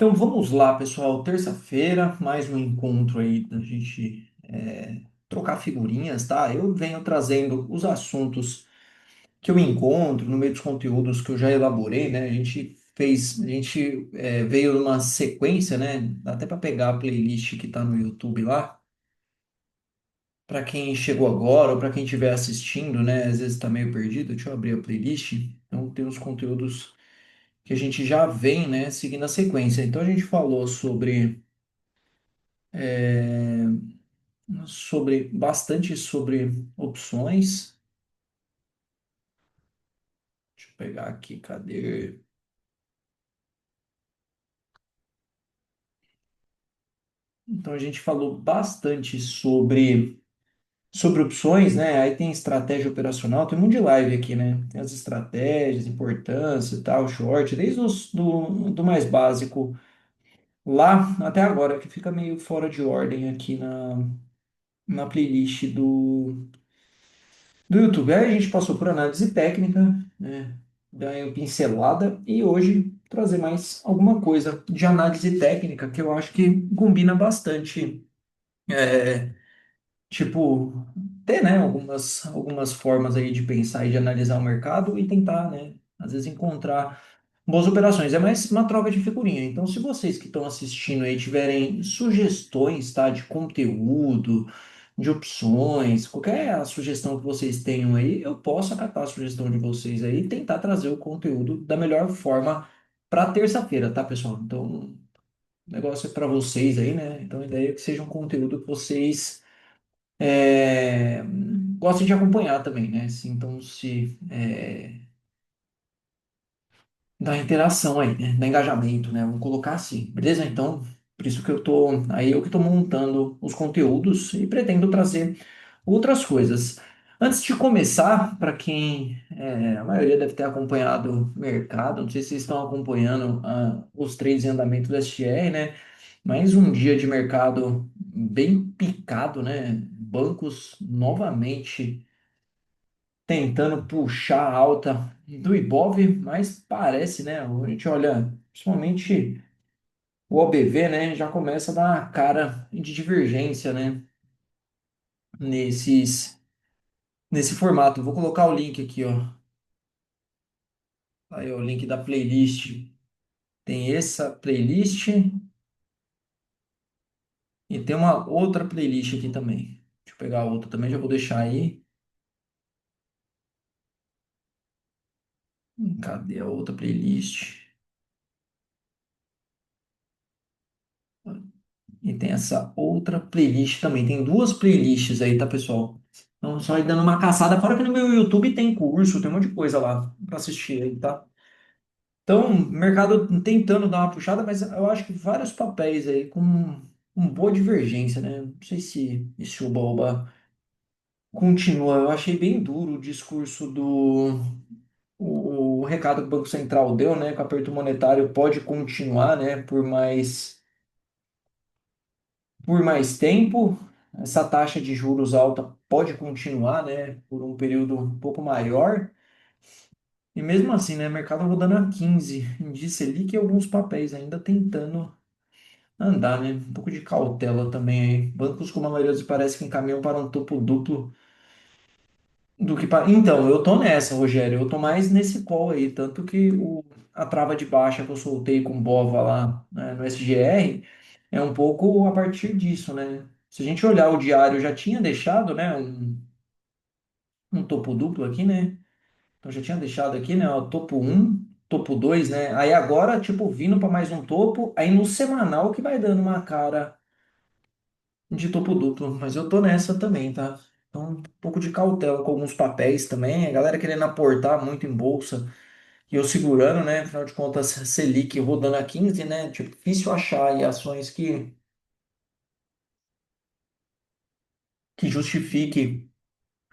Então vamos lá, pessoal. Terça-feira, mais um encontro aí da gente trocar figurinhas, tá? Eu venho trazendo os assuntos que eu encontro no meio dos conteúdos que eu já elaborei, né? A gente veio numa sequência, né? Dá até para pegar a playlist que tá no YouTube lá, para quem chegou agora ou para quem estiver assistindo, né? Às vezes tá meio perdido. Deixa eu abrir a playlist. Então tem os conteúdos que a gente já vem, né? Seguindo a sequência. Então a gente falou é, bastante sobre opções. Deixa eu pegar aqui, cadê? Então a gente falou bastante sobre opções, né? Aí tem estratégia operacional, tem um monte de live aqui, né? Tem as estratégias, importância e tal, short, desde do mais básico lá até agora, que fica meio fora de ordem aqui na playlist do YouTube. Aí a gente passou por análise técnica, né? Daí uma pincelada e hoje trazer mais alguma coisa de análise técnica que eu acho que combina bastante. É, tipo, ter, né, algumas formas aí de pensar e de analisar o mercado e tentar, né, às vezes encontrar boas operações. É mais uma troca de figurinha. Então, se vocês que estão assistindo aí tiverem sugestões, tá, de conteúdo, de opções, qualquer sugestão que vocês tenham aí, eu posso acatar a sugestão de vocês aí e tentar trazer o conteúdo da melhor forma para terça-feira, tá, pessoal? Então, o negócio é para vocês aí, né? Então, a ideia é que seja um conteúdo que vocês gostem de acompanhar também, né? Sintam-se da interação aí, né? Da engajamento, né? Vamos colocar assim, beleza? Então, por isso que eu que tô montando os conteúdos e pretendo trazer outras coisas. Antes de começar, para quem a maioria deve ter acompanhado o mercado, não sei se vocês estão acompanhando os trades em andamento do SGR, né? Mais um dia de mercado bem picado, né? Bancos novamente tentando puxar a alta do Ibov, mas parece, né? A gente olha, principalmente o OBV, né? Já começa a dar a cara de divergência, né? Nesses, nesse formato. Vou colocar o link aqui, ó. Aí, ó, o link da playlist. Tem essa playlist e tem uma outra playlist aqui também. Deixa eu pegar a outra também, já vou deixar aí. Cadê a outra playlist? E tem essa outra playlist também. Tem duas playlists aí, tá, pessoal? Então, só ir dando uma caçada. Fora que no meu YouTube tem curso, tem um monte de coisa lá para assistir aí, tá? Então, o mercado tentando dar uma puxada, mas eu acho que vários papéis aí com boa divergência, né? Não sei se esse oba-oba continua. Eu achei bem duro o discurso o recado que o Banco Central deu, né? Que o aperto monetário pode continuar, né? Por mais tempo. Essa taxa de juros alta pode continuar, né, por um período um pouco maior. E mesmo assim, né, mercado rodando a 15, índice Selic e alguns papéis ainda tentando andar, né? Um pouco de cautela também aí. Bancos, como a maioria dos parece que encaminham para um topo duplo do que para. Então, eu tô nessa, Rogério. Eu tô mais nesse call aí, tanto que a trava de baixa que eu soltei com Bova lá, né, no SGR é um pouco a partir disso, né? Se a gente olhar o diário, eu já tinha deixado, né, um topo duplo aqui, né? Então já tinha deixado aqui, né, o topo um, topo 2, né? Aí agora, tipo, vindo para mais um topo, aí no semanal que vai dando uma cara de topo duplo, mas eu tô nessa também, tá? Então, um pouco de cautela com alguns papéis também, a galera querendo aportar muito em bolsa e eu segurando, né? Afinal de contas, Selic rodando a 15, né? Tipo, difícil achar aí ações que justifique,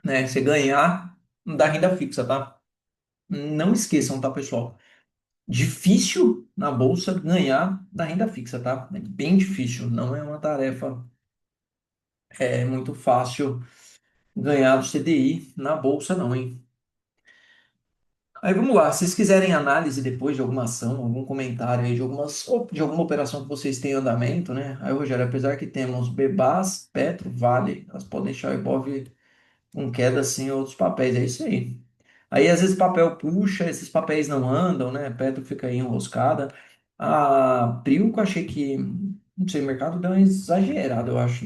né, você ganhar da renda fixa, tá? Não esqueçam, tá, pessoal? Difícil na bolsa ganhar da renda fixa, tá? É bem difícil, não é uma tarefa muito fácil ganhar do CDI na bolsa, não, hein? Aí vamos lá, se vocês quiserem análise depois de alguma ação, algum comentário aí de de alguma operação que vocês têm em andamento, né? Aí, Rogério, apesar que temos Bebas, Petro, Vale, elas podem deixar o Ibov com queda assim em outros papéis, é isso aí. Aí às vezes papel puxa, esses papéis não andam, né? Petro fica aí enroscada. A Prilco, achei que, não sei, o mercado deu uma exagerada, eu acho,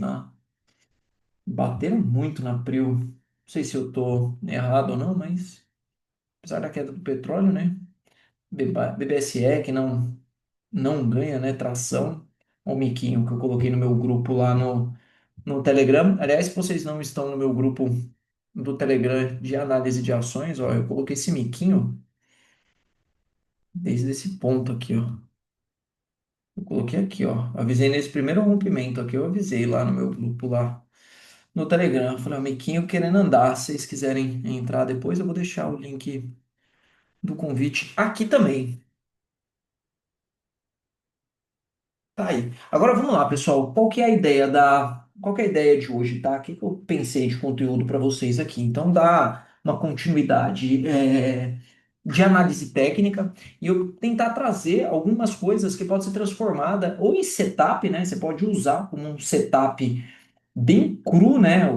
bateram muito na Prio. Não sei se eu tô errado ou não, mas apesar da queda do petróleo, né? BBSE que não ganha, né, tração. O miquinho que eu coloquei no meu grupo lá no Telegram. Aliás, se vocês não estão no meu grupo do Telegram de análise de ações, ó, eu coloquei esse miquinho desde esse ponto aqui, ó. Eu coloquei aqui, ó. Avisei nesse primeiro rompimento aqui, eu avisei lá no meu grupo lá no Telegram. Falei, ó, miquinho querendo andar. Se vocês quiserem entrar depois, eu vou deixar o link do convite aqui também. Tá aí. Agora vamos lá, pessoal. Qual que é a ideia de hoje, tá? O que que eu pensei de conteúdo para vocês aqui? Então, dá uma continuidade de análise técnica e eu tentar trazer algumas coisas que podem ser transformadas ou em setup, né? Você pode usar como um setup bem cru, né?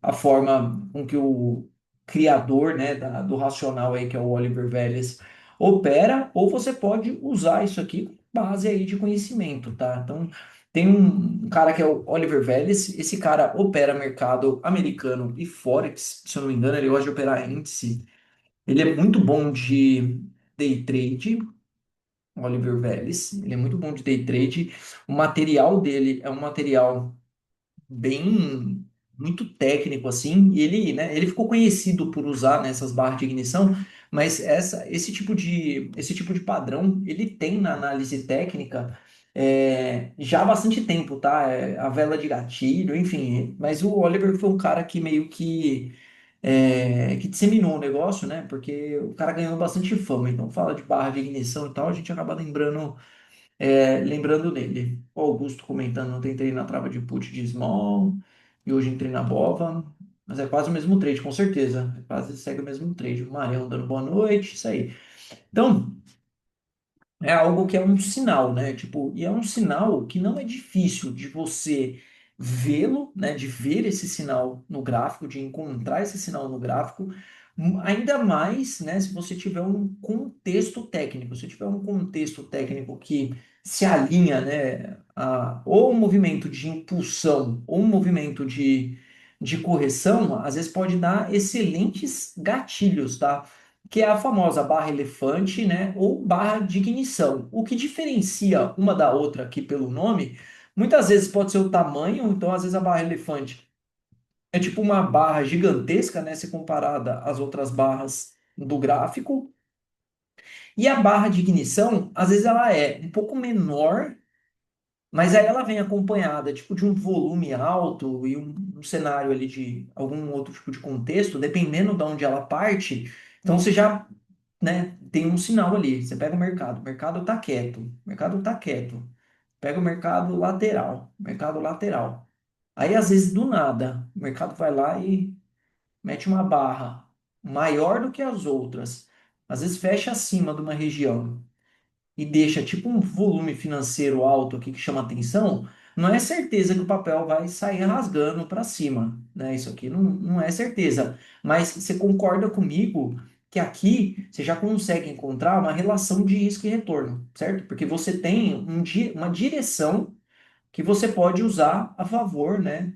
A forma com que o criador, né, do racional aí, que é o Oliver Velez, opera, ou você pode usar isso aqui com base aí de conhecimento, tá? Então, tem um cara que é o Oliver Velez, esse cara opera mercado americano e Forex, se eu não me engano, ele gosta de operar índice. Ele é muito bom de day trade, Oliver Velez, ele é muito bom de day trade. O material dele é um material bem muito técnico assim, e ele, né, ele ficou conhecido por usar nessas barras de ignição, mas esse tipo de padrão ele tem na análise técnica já há bastante tempo, tá? A vela de gatilho, enfim. Mas o Oliver foi um cara que meio que disseminou o negócio, né? Porque o cara ganhou bastante fama. Então fala de barra de ignição e tal, a gente acaba lembrando dele. O Augusto comentando, ontem entrei na trava de put de small e hoje entrei na bova, mas é quase o mesmo trade, com certeza. É quase segue o mesmo trade. O Marião dando boa noite, isso aí. Então, é algo que é um sinal, né? Tipo, e é um sinal que não é difícil de você vê-lo, né? De ver esse sinal no gráfico, de encontrar esse sinal no gráfico, ainda mais, né? Se você tiver um contexto técnico, se tiver um contexto técnico que se alinha, né? Ou um movimento de impulsão ou um movimento de correção, às vezes pode dar excelentes gatilhos, tá? Que é a famosa barra elefante, né, ou barra de ignição. O que diferencia uma da outra aqui pelo nome, muitas vezes pode ser o tamanho, então às vezes a barra elefante é tipo uma barra gigantesca, né, se comparada às outras barras do gráfico, e a barra de ignição, às vezes ela é um pouco menor, mas aí ela vem acompanhada, tipo, de um volume alto e um cenário ali de algum outro tipo de contexto, dependendo de onde ela parte. Então você já, né, tem um sinal ali. Você pega o mercado tá quieto, o mercado tá quieto. Pega o mercado lateral. Aí às vezes do nada, o mercado vai lá e mete uma barra maior do que as outras. Às vezes fecha acima de uma região e deixa tipo um volume financeiro alto aqui que chama atenção, não é certeza que o papel vai sair rasgando para cima, né? Isso aqui não é certeza. Mas você concorda comigo que aqui você já consegue encontrar uma relação de risco e retorno, certo? Porque você tem uma direção que você pode usar a favor, né,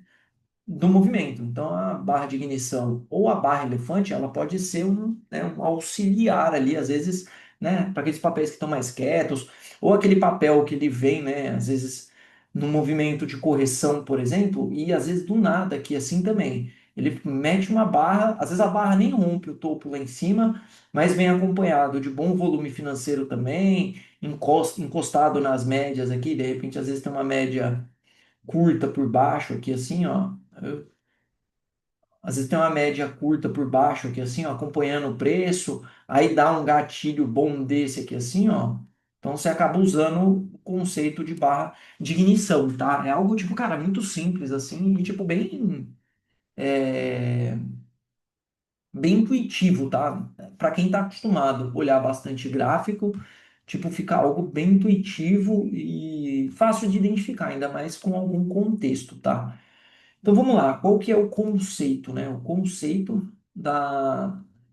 do movimento. Então, a barra de ignição ou a barra elefante, ela pode ser né, um auxiliar ali, às vezes, né, para aqueles papéis que estão mais quietos, ou aquele papel que ele vem, né, às vezes, no movimento de correção, por exemplo, e às vezes do nada aqui assim também. Ele mete uma barra, às vezes a barra nem rompe o topo lá em cima, mas vem acompanhado de bom volume financeiro também, encostado nas médias aqui, de repente, às vezes tem uma média curta por baixo aqui assim, ó. Às vezes tem uma média curta por baixo aqui assim, ó, acompanhando o preço, aí dá um gatilho bom desse aqui assim, ó. Então você acaba usando o conceito de barra de ignição, tá? É algo tipo, cara, muito simples assim e tipo bem bem intuitivo, tá? Para quem está acostumado a olhar bastante gráfico, tipo, fica algo bem intuitivo e fácil de identificar, ainda mais com algum contexto, tá? Então vamos lá, qual que é o conceito, né? O conceito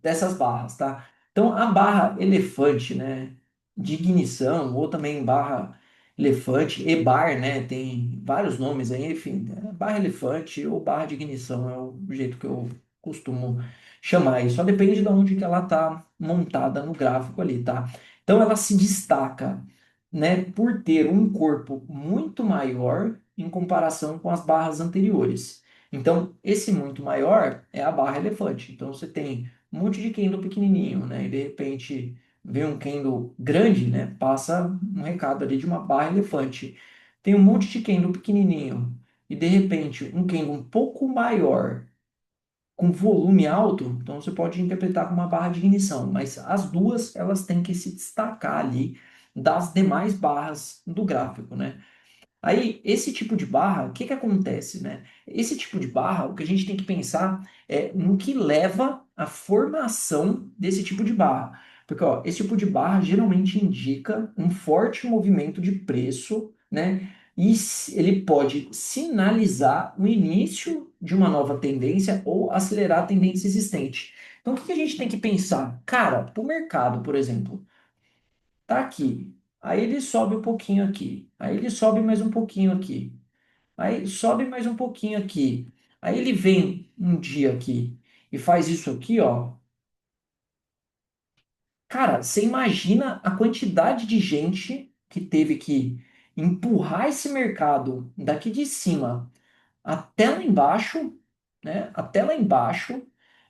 dessas barras, tá? Então a barra elefante, né? De ignição, ou também barra elefante, e-bar, né? Tem vários nomes aí, enfim, né? Barra elefante ou barra de ignição é o jeito que eu costumo chamar. E só depende de onde que ela tá montada no gráfico ali, tá? Então ela se destaca, né? Por ter um corpo muito maior em comparação com as barras anteriores. Então, esse muito maior é a barra elefante. Então, você tem um monte de Kendo pequenininho, né? E de repente vem um Kendo grande, né? Passa um recado ali de uma barra elefante. Tem um monte de Kendo pequenininho e de repente um Kendo um pouco maior com volume alto, então você pode interpretar como uma barra de ignição, mas as duas elas têm que se destacar ali das demais barras do gráfico, né? Aí, esse tipo de barra, o que que acontece, né? Esse tipo de barra, o que a gente tem que pensar é no que leva à formação desse tipo de barra. Porque, ó, esse tipo de barra geralmente indica um forte movimento de preço, né? E ele pode sinalizar o início de uma nova tendência ou acelerar a tendência existente. Então, o que que a gente tem que pensar? Cara, para o mercado, por exemplo, tá aqui. Aí ele sobe um pouquinho aqui. Aí ele sobe mais um pouquinho aqui. Aí sobe mais um pouquinho aqui. Aí ele vem um dia aqui e faz isso aqui, ó. Cara, você imagina a quantidade de gente que teve que empurrar esse mercado daqui de cima até lá embaixo, né? Até lá embaixo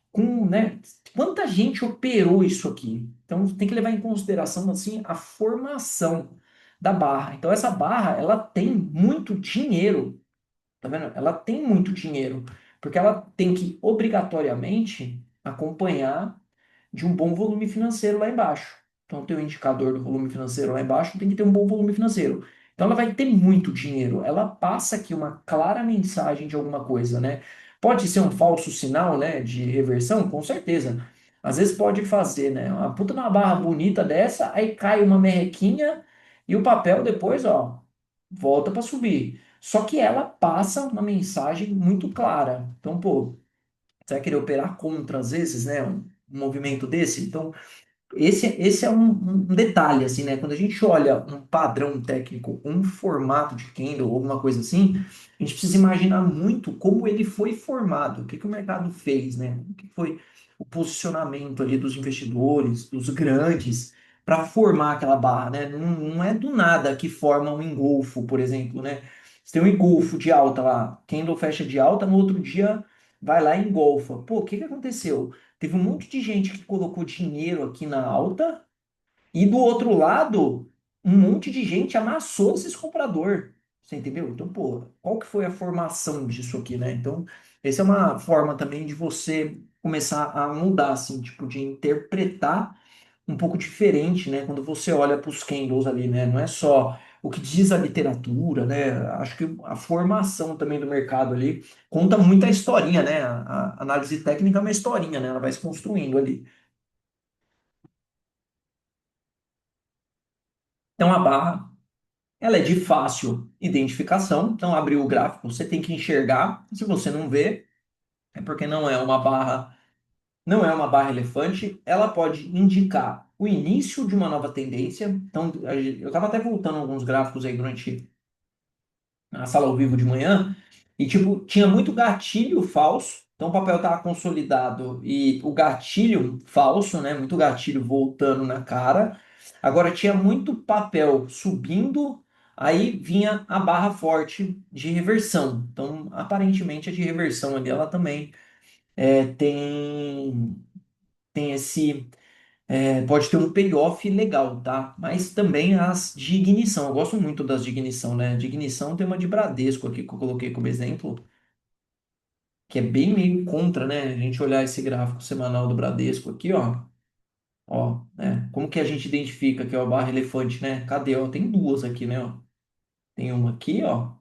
com, né, quanta gente operou isso aqui. Então tem que levar em consideração assim a formação da barra. Então essa barra, ela tem muito dinheiro, tá vendo? Ela tem muito dinheiro, porque ela tem que obrigatoriamente acompanhar de um bom volume financeiro lá embaixo. Então, tem o indicador do volume financeiro lá embaixo, tem que ter um bom volume financeiro. Então, ela vai ter muito dinheiro. Ela passa aqui uma clara mensagem de alguma coisa, né? Pode ser um falso sinal, né, de reversão, com certeza. Às vezes pode fazer, né? Uma puta numa barra bonita dessa, aí cai uma merrequinha e o papel depois, ó, volta para subir. Só que ela passa uma mensagem muito clara. Então, pô, você vai querer operar contra, às vezes, né? Um movimento desse. Então, esse é um detalhe, assim, né? Quando a gente olha um padrão técnico, um formato de candle, alguma coisa assim, a gente precisa imaginar muito como ele foi formado, o que que o mercado fez, né? O que foi o posicionamento ali dos investidores, dos grandes, para formar aquela barra, né? Não é do nada que forma um engolfo, por exemplo, né? Você tem um engolfo de alta lá, candle fecha de alta, no outro dia vai lá e engolfa. Pô, o que que aconteceu? Teve um monte de gente que colocou dinheiro aqui na alta e do outro lado, um monte de gente amassou esses comprador. Você entendeu? Então, pô, qual que foi a formação disso aqui, né? Então, essa é uma forma também de você começar a mudar, assim, tipo, de interpretar um pouco diferente, né? Quando você olha para os candles ali, né? Não é só o que diz a literatura, né? Acho que a formação também do mercado ali conta muita historinha, né? A análise técnica é uma historinha, né? Ela vai se construindo ali. Então, a barra ela é de fácil identificação, então abriu o gráfico, você tem que enxergar. Se você não vê, é porque não é uma barra elefante. Ela pode indicar o início de uma nova tendência. Então, eu estava até voltando alguns gráficos aí durante na sala ao vivo de manhã, e tipo, tinha muito gatilho falso. Então o papel estava consolidado e o gatilho falso, né? Muito gatilho voltando na cara. Agora tinha muito papel subindo, aí vinha a barra forte de reversão. Então, aparentemente, a de reversão ali, ela também tem esse pode ter um payoff legal, tá? Mas também as de ignição. Eu gosto muito das de ignição, né? De ignição tem uma de Bradesco aqui que eu coloquei como exemplo, que é bem meio contra, né? A gente olhar esse gráfico semanal do Bradesco aqui, ó. Ó, né? Como que a gente identifica que é o barra elefante, né? Cadê, ó? Tem duas aqui, né, ó. Tem uma aqui, ó,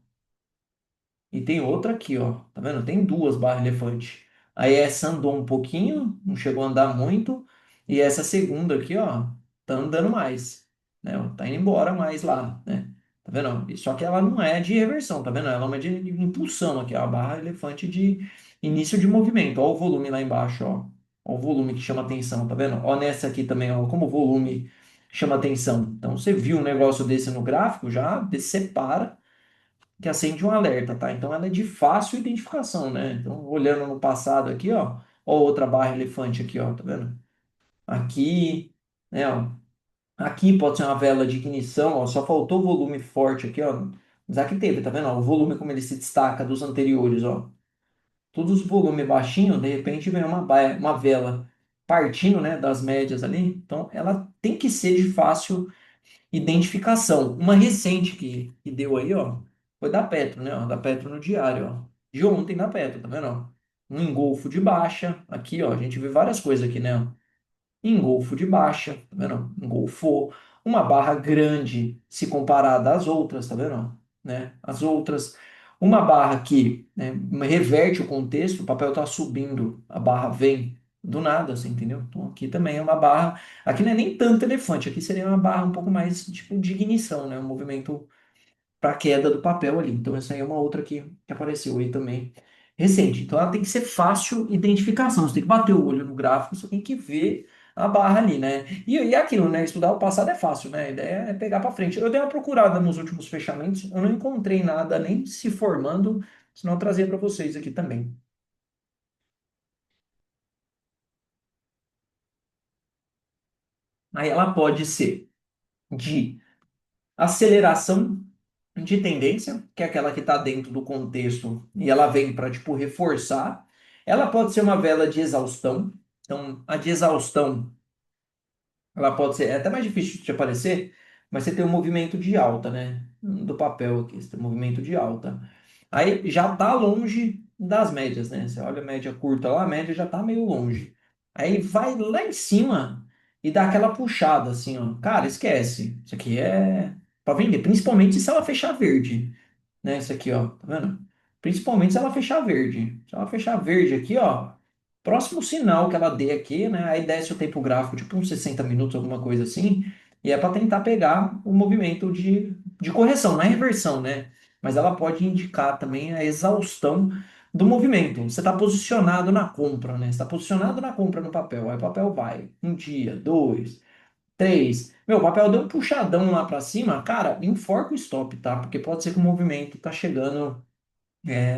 e tem outra aqui, ó. Tá vendo? Tem duas barras elefante. Aí essa andou um pouquinho, não chegou a andar muito, e essa segunda aqui, ó, tá andando mais, né? Ó, tá indo embora mais lá, né? Tá vendo? Só que ela não é de reversão, tá vendo? Ela é uma de impulsão aqui, ó, a barra elefante de início de movimento. Ó o volume lá embaixo, ó. Ó o volume que chama atenção, tá vendo? Ó nessa aqui também, ó, como o volume chama atenção. Então, você viu um negócio desse no gráfico, já separa que acende um alerta, tá? Então ela é de fácil identificação, né? Então, olhando no passado aqui, ó outra barra elefante aqui, ó, tá vendo? Aqui, né, ó. Aqui pode ser uma vela de ignição, ó, só faltou volume forte aqui, ó. Mas aqui teve, tá vendo? Ó, o volume como ele se destaca dos anteriores, ó. Todos os volumes baixinho, de repente vem uma vela partindo, né, das médias ali. Então ela tem que ser de fácil identificação. Uma recente que deu aí, ó, foi da Petro, né? Ó, da Petro no diário, ó. De ontem da Petro, tá vendo? Ó? Um engolfo de baixa. Aqui, ó, a gente vê várias coisas aqui, né? Engolfo de baixa, tá vendo? Engolfou. Uma barra grande se comparada às outras, tá vendo? Né? As outras. Uma barra que, né, reverte o contexto, o papel tá subindo, a barra vem do nada, assim, entendeu? Então aqui também é uma barra. Aqui não é nem tanto elefante, aqui seria uma barra um pouco mais tipo de ignição, né? Um movimento para a queda do papel ali. Então, essa aí é uma outra que apareceu aí também recente. Então, ela tem que ser fácil identificação. Você tem que bater o olho no gráfico, você tem que ver a barra ali, né? E aquilo, né? Estudar o passado é fácil, né? A ideia é pegar para frente. Eu dei uma procurada nos últimos fechamentos, eu não encontrei nada nem se formando, senão eu trazia para vocês aqui também. Aí ela pode ser de aceleração de tendência, que é aquela que está dentro do contexto e ela vem para, tipo, reforçar. Ela pode ser uma vela de exaustão. Então, a de exaustão, ela pode ser é até mais difícil de aparecer, mas você tem um movimento de alta, né? Do papel aqui, você tem um movimento de alta. Aí já está longe das médias, né? Você olha a média curta lá, a média já está meio longe. Aí vai lá em cima e dá aquela puxada, assim, ó. Cara, esquece. Isso aqui é para vender, principalmente se ela fechar verde, né? Isso aqui, ó, tá vendo? Principalmente se ela fechar verde. Se ela fechar verde aqui, ó, próximo sinal que ela dê aqui, né? Aí desce o tempo gráfico, tipo uns 60 minutos, alguma coisa assim, e é para tentar pegar o movimento de correção, não é reversão, né? Mas ela pode indicar também a exaustão do movimento. Você está posicionado na compra, né? Você está posicionado na compra no papel. Aí o papel vai um dia, dois, três. Meu, o papel deu um puxadão lá para cima, cara, enforca o stop, tá? Porque pode ser que o movimento tá chegando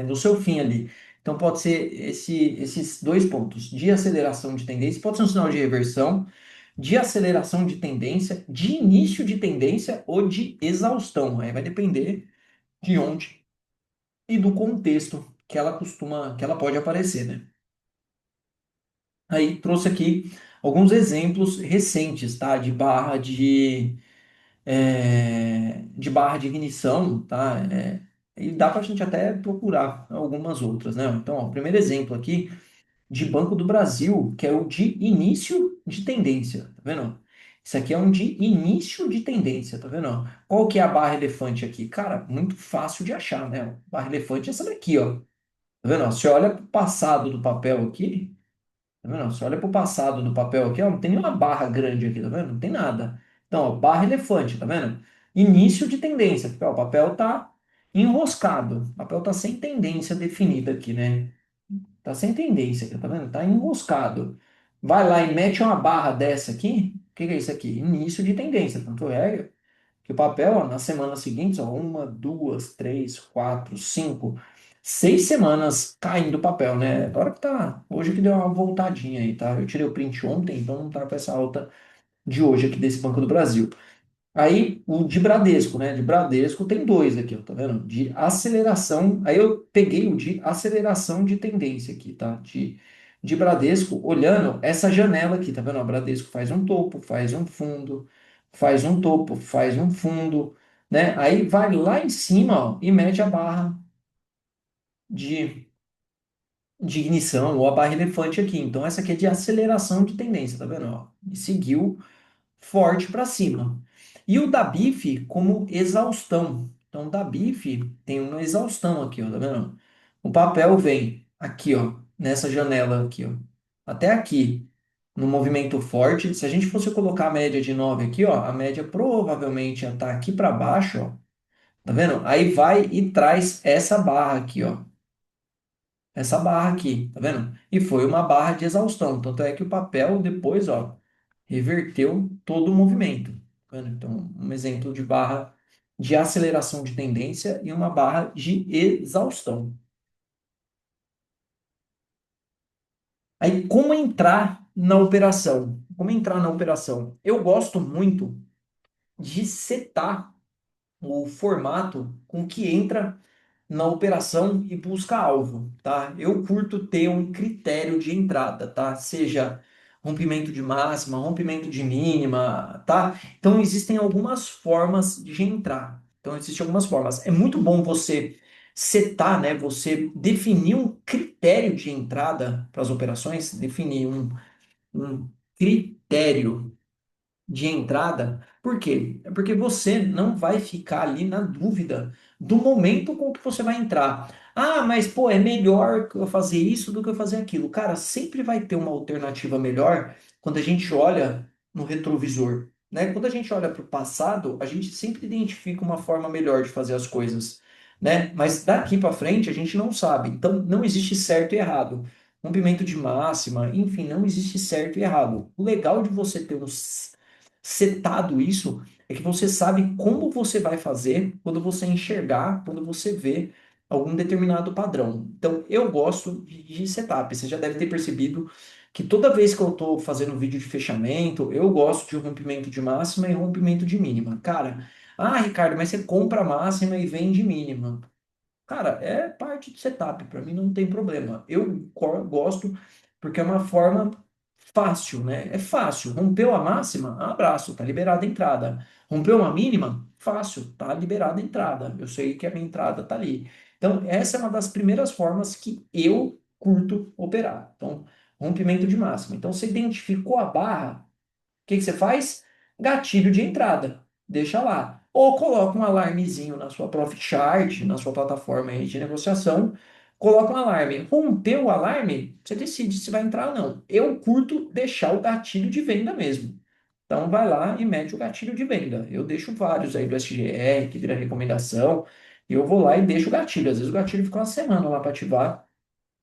no seu fim ali. Então pode ser esses dois pontos, de aceleração de tendência, pode ser um sinal de reversão, de aceleração de tendência, de início de tendência ou de exaustão. Aí vai depender de onde e do contexto que ela pode aparecer, né? Aí trouxe aqui alguns exemplos recentes, tá? De barra de ignição, tá? E dá para a gente até procurar algumas outras, né? Então, ó, o primeiro exemplo aqui de Banco do Brasil, que é o de início de tendência, tá vendo? Isso aqui é um de início de tendência, tá vendo? Qual que é a barra elefante aqui? Cara, muito fácil de achar, né? Barra elefante é essa daqui, ó. Tá vendo? Você olha para o passado do papel aqui, tá vendo? Você olha para o passado do papel aqui, ó, não tem nenhuma barra grande aqui, tá vendo? Não tem nada. Então, ó, barra elefante, tá vendo? Início de tendência, porque ó, o papel tá enroscado, o papel tá sem tendência definida aqui, né? Tá sem tendência aqui, tá vendo? Tá enroscado. Vai lá e mete uma barra dessa aqui, o que que é isso aqui? Início de tendência, tanto é que o papel, ó, nas semanas seguintes, ó, uma, duas, três, quatro, cinco, 6 semanas caindo o papel, né? Agora que tá, hoje que deu uma voltadinha aí, tá? Eu tirei o print ontem, então não tá com essa alta de hoje aqui desse Banco do Brasil. Aí o de Bradesco, né? De Bradesco tem dois aqui, ó, tá vendo? De aceleração. Aí eu peguei o de aceleração de tendência aqui, tá? De Bradesco, olhando essa janela aqui, tá vendo? O Bradesco faz um topo, faz um fundo, faz um topo, faz um fundo, né? Aí vai lá em cima, ó, e mete a barra de, de ignição ou a barra elefante aqui. Então essa aqui é de aceleração de tendência, tá vendo? Ó? E seguiu forte para cima. E o da BIF como exaustão. Então, o da BIF tem uma exaustão aqui, ó, tá vendo? O papel vem aqui, ó. nessa janela aqui, ó, até aqui, no movimento forte, se a gente fosse colocar a média de 9 aqui, ó, a média provavelmente ia estar aqui para baixo, ó, tá vendo? Aí vai e traz essa barra aqui, ó, essa barra aqui, tá vendo? E foi uma barra de exaustão, tanto é que o papel depois, ó, reverteu todo o movimento, tá vendo? Então, um exemplo de barra de aceleração de tendência e uma barra de exaustão. Aí, como entrar na operação? Como entrar na operação? Eu gosto muito de setar o formato com que entra na operação e busca alvo, tá? Eu curto ter um critério de entrada, tá? Seja rompimento de máxima, rompimento de mínima, tá? Então existem algumas formas de entrar. Então existem algumas formas. É muito bom você setar, né? Você definir um critério de entrada para as operações, definir um critério de entrada. Por quê? É porque você não vai ficar ali na dúvida do momento com que você vai entrar. Ah, mas pô, é melhor eu fazer isso do que eu fazer aquilo. Cara, sempre vai ter uma alternativa melhor quando a gente olha no retrovisor, né? Quando a gente olha para o passado, a gente sempre identifica uma forma melhor de fazer as coisas, né? Mas daqui para frente a gente não sabe. Então não existe certo e errado. Rompimento de máxima, enfim, não existe certo e errado. O legal de você ter setado isso, é que você sabe como você vai fazer quando você enxergar, quando você vê algum determinado padrão. Então, eu gosto de setup. Você já deve ter percebido que toda vez que eu estou fazendo vídeo de fechamento, eu gosto de rompimento de máxima e rompimento de mínima. Cara, ah, Ricardo, mas você compra máxima e vende mínima. Cara, é parte do setup, para mim não tem problema. Eu gosto porque é uma forma fácil, né? É fácil. Rompeu a máxima? Abraço, tá liberada a entrada. Rompeu uma mínima? Fácil, tá liberada a entrada. Eu sei que a minha entrada tá ali. Então, essa é uma das primeiras formas que eu curto operar. Então, rompimento de máxima. Então, você identificou a barra, que você faz? Gatilho de entrada. Deixa lá. Ou coloca um alarmezinho na sua Profit Chart, na sua plataforma aí de negociação. Coloca um alarme. Rompeu o alarme, você decide se vai entrar ou não. Eu curto deixar o gatilho de venda mesmo. Então vai lá e mete o gatilho de venda. Eu deixo vários aí do SGR, que vira recomendação. E eu vou lá e deixo o gatilho. Às vezes o gatilho fica uma semana lá para ativar,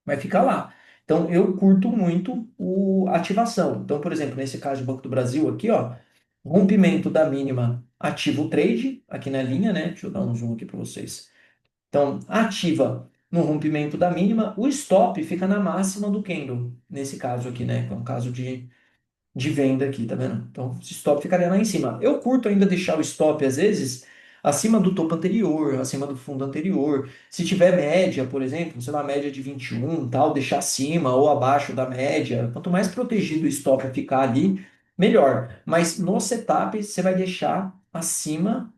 vai ficar lá. Então, eu curto muito o ativação. Então, por exemplo, nesse caso do Banco do Brasil aqui, ó, rompimento da mínima, ativa o trade, aqui na linha, né? Deixa eu dar um zoom aqui para vocês. Então, ativa no rompimento da mínima, o stop fica na máxima do candle, nesse caso aqui, né? Que é um caso de venda aqui, tá vendo? Então, esse stop ficaria lá em cima. Eu curto ainda deixar o stop, às vezes, acima do topo anterior, acima do fundo anterior. Se tiver média, por exemplo, sei lá, média de 21, tal, deixar acima ou abaixo da média. Quanto mais protegido o stop ficar ali, melhor. Mas no setup, você vai deixar acima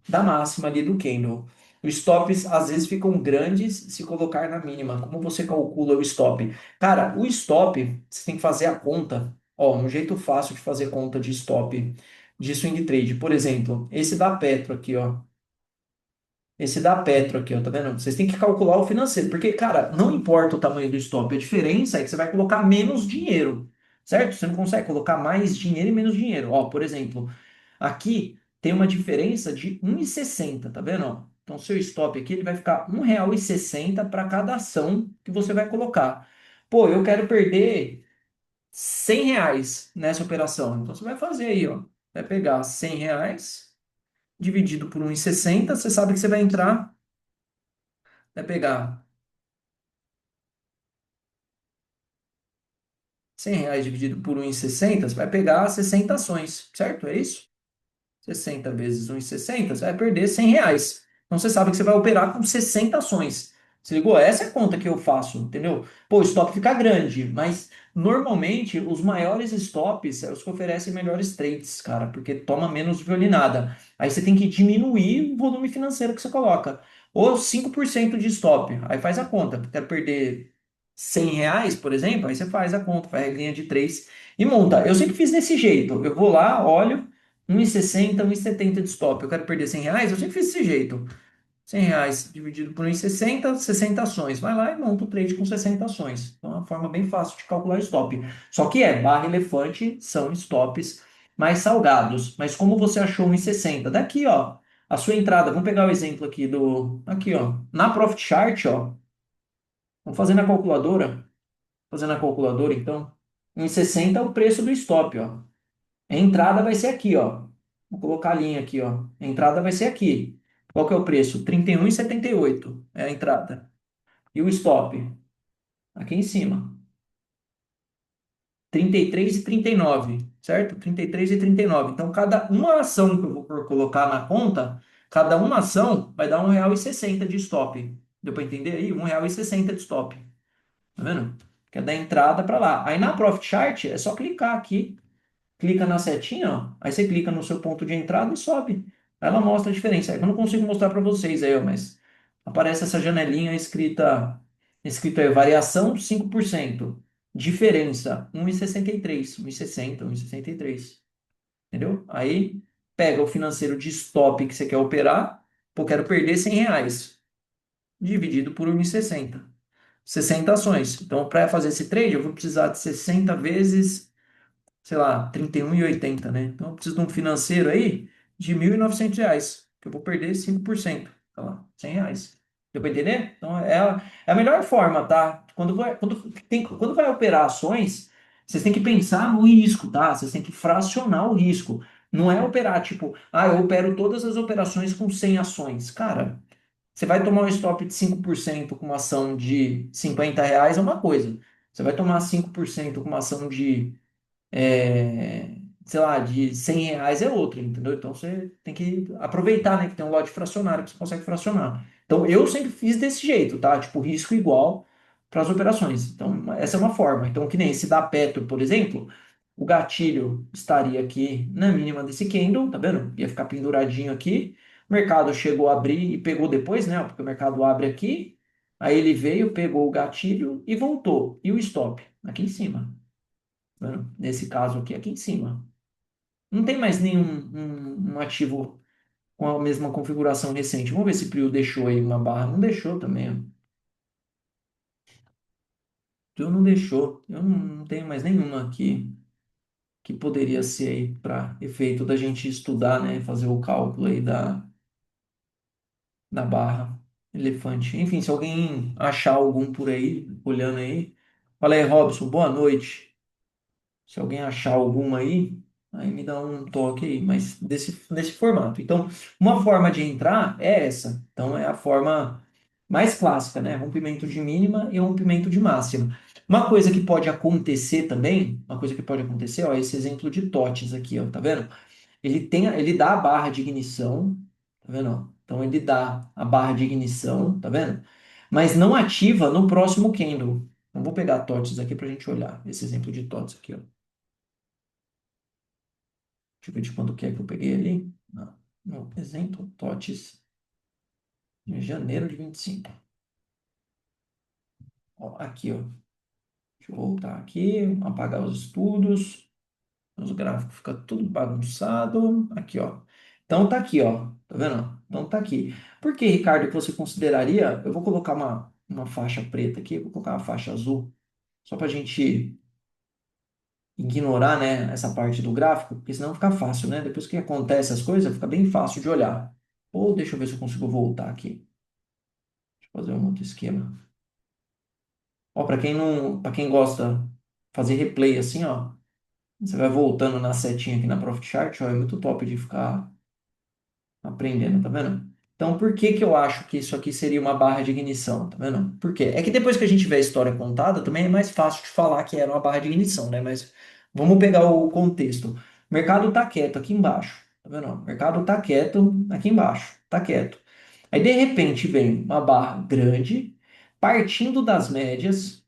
da máxima ali do candle. Os stops às vezes ficam grandes se colocar na mínima. Como você calcula o stop? Cara, o stop, você tem que fazer a conta. Ó, um jeito fácil de fazer conta de stop de swing trade. Por exemplo, esse da Petro aqui, ó. Esse da Petro aqui, ó, tá vendo? Vocês têm que calcular o financeiro, porque, cara, não importa o tamanho do stop, a diferença é que você vai colocar menos dinheiro, certo? Você não consegue colocar mais dinheiro e menos dinheiro. Ó, por exemplo, aqui tem uma diferença de 1,60, tá vendo? Ó? Então, seu stop aqui ele vai ficar R$ 1,60 para cada ação que você vai colocar. Pô, eu quero perder R$ 100 nessa operação. Então, você vai fazer aí, ó. Vai pegar R$ 100 dividido por 1,60, você sabe que você vai entrar, vai pegar R$ 100 dividido por 1,60, você vai pegar 60 ações, certo? É isso? 60 vezes 1,60, você vai perder R$ 100. Então você sabe que você vai operar com 60 ações. Se ligou? Essa é a conta que eu faço, entendeu? Pô, o stop fica grande, mas normalmente os maiores stops são os que oferecem melhores trades, cara, porque toma menos violinada. Aí você tem que diminuir o volume financeiro que você coloca. Ou 5% de stop. Aí faz a conta. Quero perder R$ 100, por exemplo, aí você faz a conta, faz a regrinha de 3 e monta. Eu sempre fiz desse jeito. Eu vou lá, olho, 1,60, 1,70 de stop. Eu quero perder R$ 100, eu sempre fiz desse jeito. R$ 100 dividido por 1,60, 60 ações. Vai lá e monta o trade com 60 ações. Então é uma forma bem fácil de calcular stop. Só que barra elefante são stops mais salgados. Mas como você achou 1,60? Daqui, ó, a sua entrada, vamos pegar o exemplo aqui do, aqui, ó, na Profit Chart, ó, vamos fazer na calculadora, fazendo a calculadora, então, 1,60 é o preço do stop, ó. A entrada vai ser aqui, ó. Vou colocar a linha aqui, ó. A entrada vai ser aqui. Qual que é o preço? 31,78 é a entrada. E o stop? Aqui em cima. 33,39, certo? 33,39. Então, cada uma ação que eu vou colocar na conta, cada uma ação vai dar R$ 1,60 de stop. Deu para entender aí? R$ 1,60 de stop. Tá vendo? Que é da entrada para lá. Aí na Profit Chart é só clicar aqui, clica na setinha, ó, aí você clica no seu ponto de entrada e sobe. Aí ela mostra a diferença. Aí eu não consigo mostrar para vocês aí, ó, mas aparece essa janelinha escrito aí, variação 5%, diferença 1,63, 1,60, 1,63. Entendeu? Aí pega o financeiro de stop que você quer operar, pô, quero perder R$ 100, dividido por 1,60. 60 ações. Então, para fazer esse trade, eu vou precisar de 60 vezes, sei lá, 31,80, né? Então, eu preciso de um financeiro aí de R$ 1.900, que eu vou perder 5%. Sei lá, R$ 100. Deu para entender? Então, é a melhor forma, tá? Quando vai operar ações, vocês têm que pensar no risco, tá? Vocês têm que fracionar o risco. Não é operar tipo, eu opero todas as operações com 100 ações. Cara, você vai tomar um stop de 5% com uma ação de R$ 50 é uma coisa. Você vai tomar 5% com uma ação de é, sei lá, de R$ 100 é outra, entendeu? Então você tem que aproveitar, né, que tem um lote fracionário que você consegue fracionar. Então eu sempre fiz desse jeito, tá? Tipo, risco igual para as operações. Então essa é uma forma. Então, que nem esse da Petro, por exemplo, o gatilho estaria aqui na mínima desse candle, tá vendo? Ia ficar penduradinho aqui. O mercado chegou a abrir e pegou depois, né? Porque o mercado abre aqui. Aí ele veio, pegou o gatilho e voltou. E o stop? Aqui em cima, né? Nesse caso aqui, aqui em cima. Não tem mais nenhum um ativo com a mesma configuração recente. Vamos ver se o Prio deixou aí uma barra. Não deixou também, ó. Prio não deixou. Eu não tenho mais nenhuma aqui que poderia ser aí para efeito da gente estudar, né? Fazer o cálculo aí da barra elefante. Enfim, se alguém achar algum por aí, olhando aí, fala aí, Robson, boa noite. Se alguém achar alguma aí me dá um toque aí, mas desse formato. Então, uma forma de entrar é essa. Então, é a forma mais clássica, né? Rompimento de mínima e rompimento de máxima. Uma coisa que pode acontecer também, uma coisa que pode acontecer, ó, esse exemplo de TOTS aqui, ó, tá vendo? Ele dá a barra de ignição, tá vendo? Ó? Então, ele dá a barra de ignição, tá vendo? Mas não ativa no próximo candle. Então, vou pegar TOTS aqui para a gente olhar esse exemplo de TOTS aqui, ó. Deixa eu ver de quanto que é que eu peguei ali. Não, exemplo, TOTS de janeiro de 25. Ó, aqui, ó. Deixa eu voltar aqui, apagar os estudos. Os gráficos ficam tudo bagunçado. Aqui, ó. Então tá aqui, ó. Tá vendo? Então tá aqui. Por que, Ricardo, que você consideraria? Eu vou colocar uma faixa preta aqui, vou colocar uma faixa azul, só pra gente ignorar, né, essa parte do gráfico, porque senão fica fácil, né? Depois que acontece as coisas, fica bem fácil de olhar. Ou deixa eu ver se eu consigo voltar aqui. Deixa eu fazer um outro esquema. Ó, para quem não, para quem gosta de fazer replay assim, ó, você vai voltando na setinha aqui na Profit Chart, ó, é muito top de ficar aprendendo, tá vendo? Então, por que que eu acho que isso aqui seria uma barra de ignição, tá vendo? Por quê? É que depois que a gente vê a história contada, também é mais fácil de falar que era uma barra de ignição, né? Mas vamos pegar o contexto. O mercado tá quieto aqui embaixo, tá vendo? O mercado tá quieto aqui embaixo, tá quieto. Aí, de repente, vem uma barra grande, partindo das médias,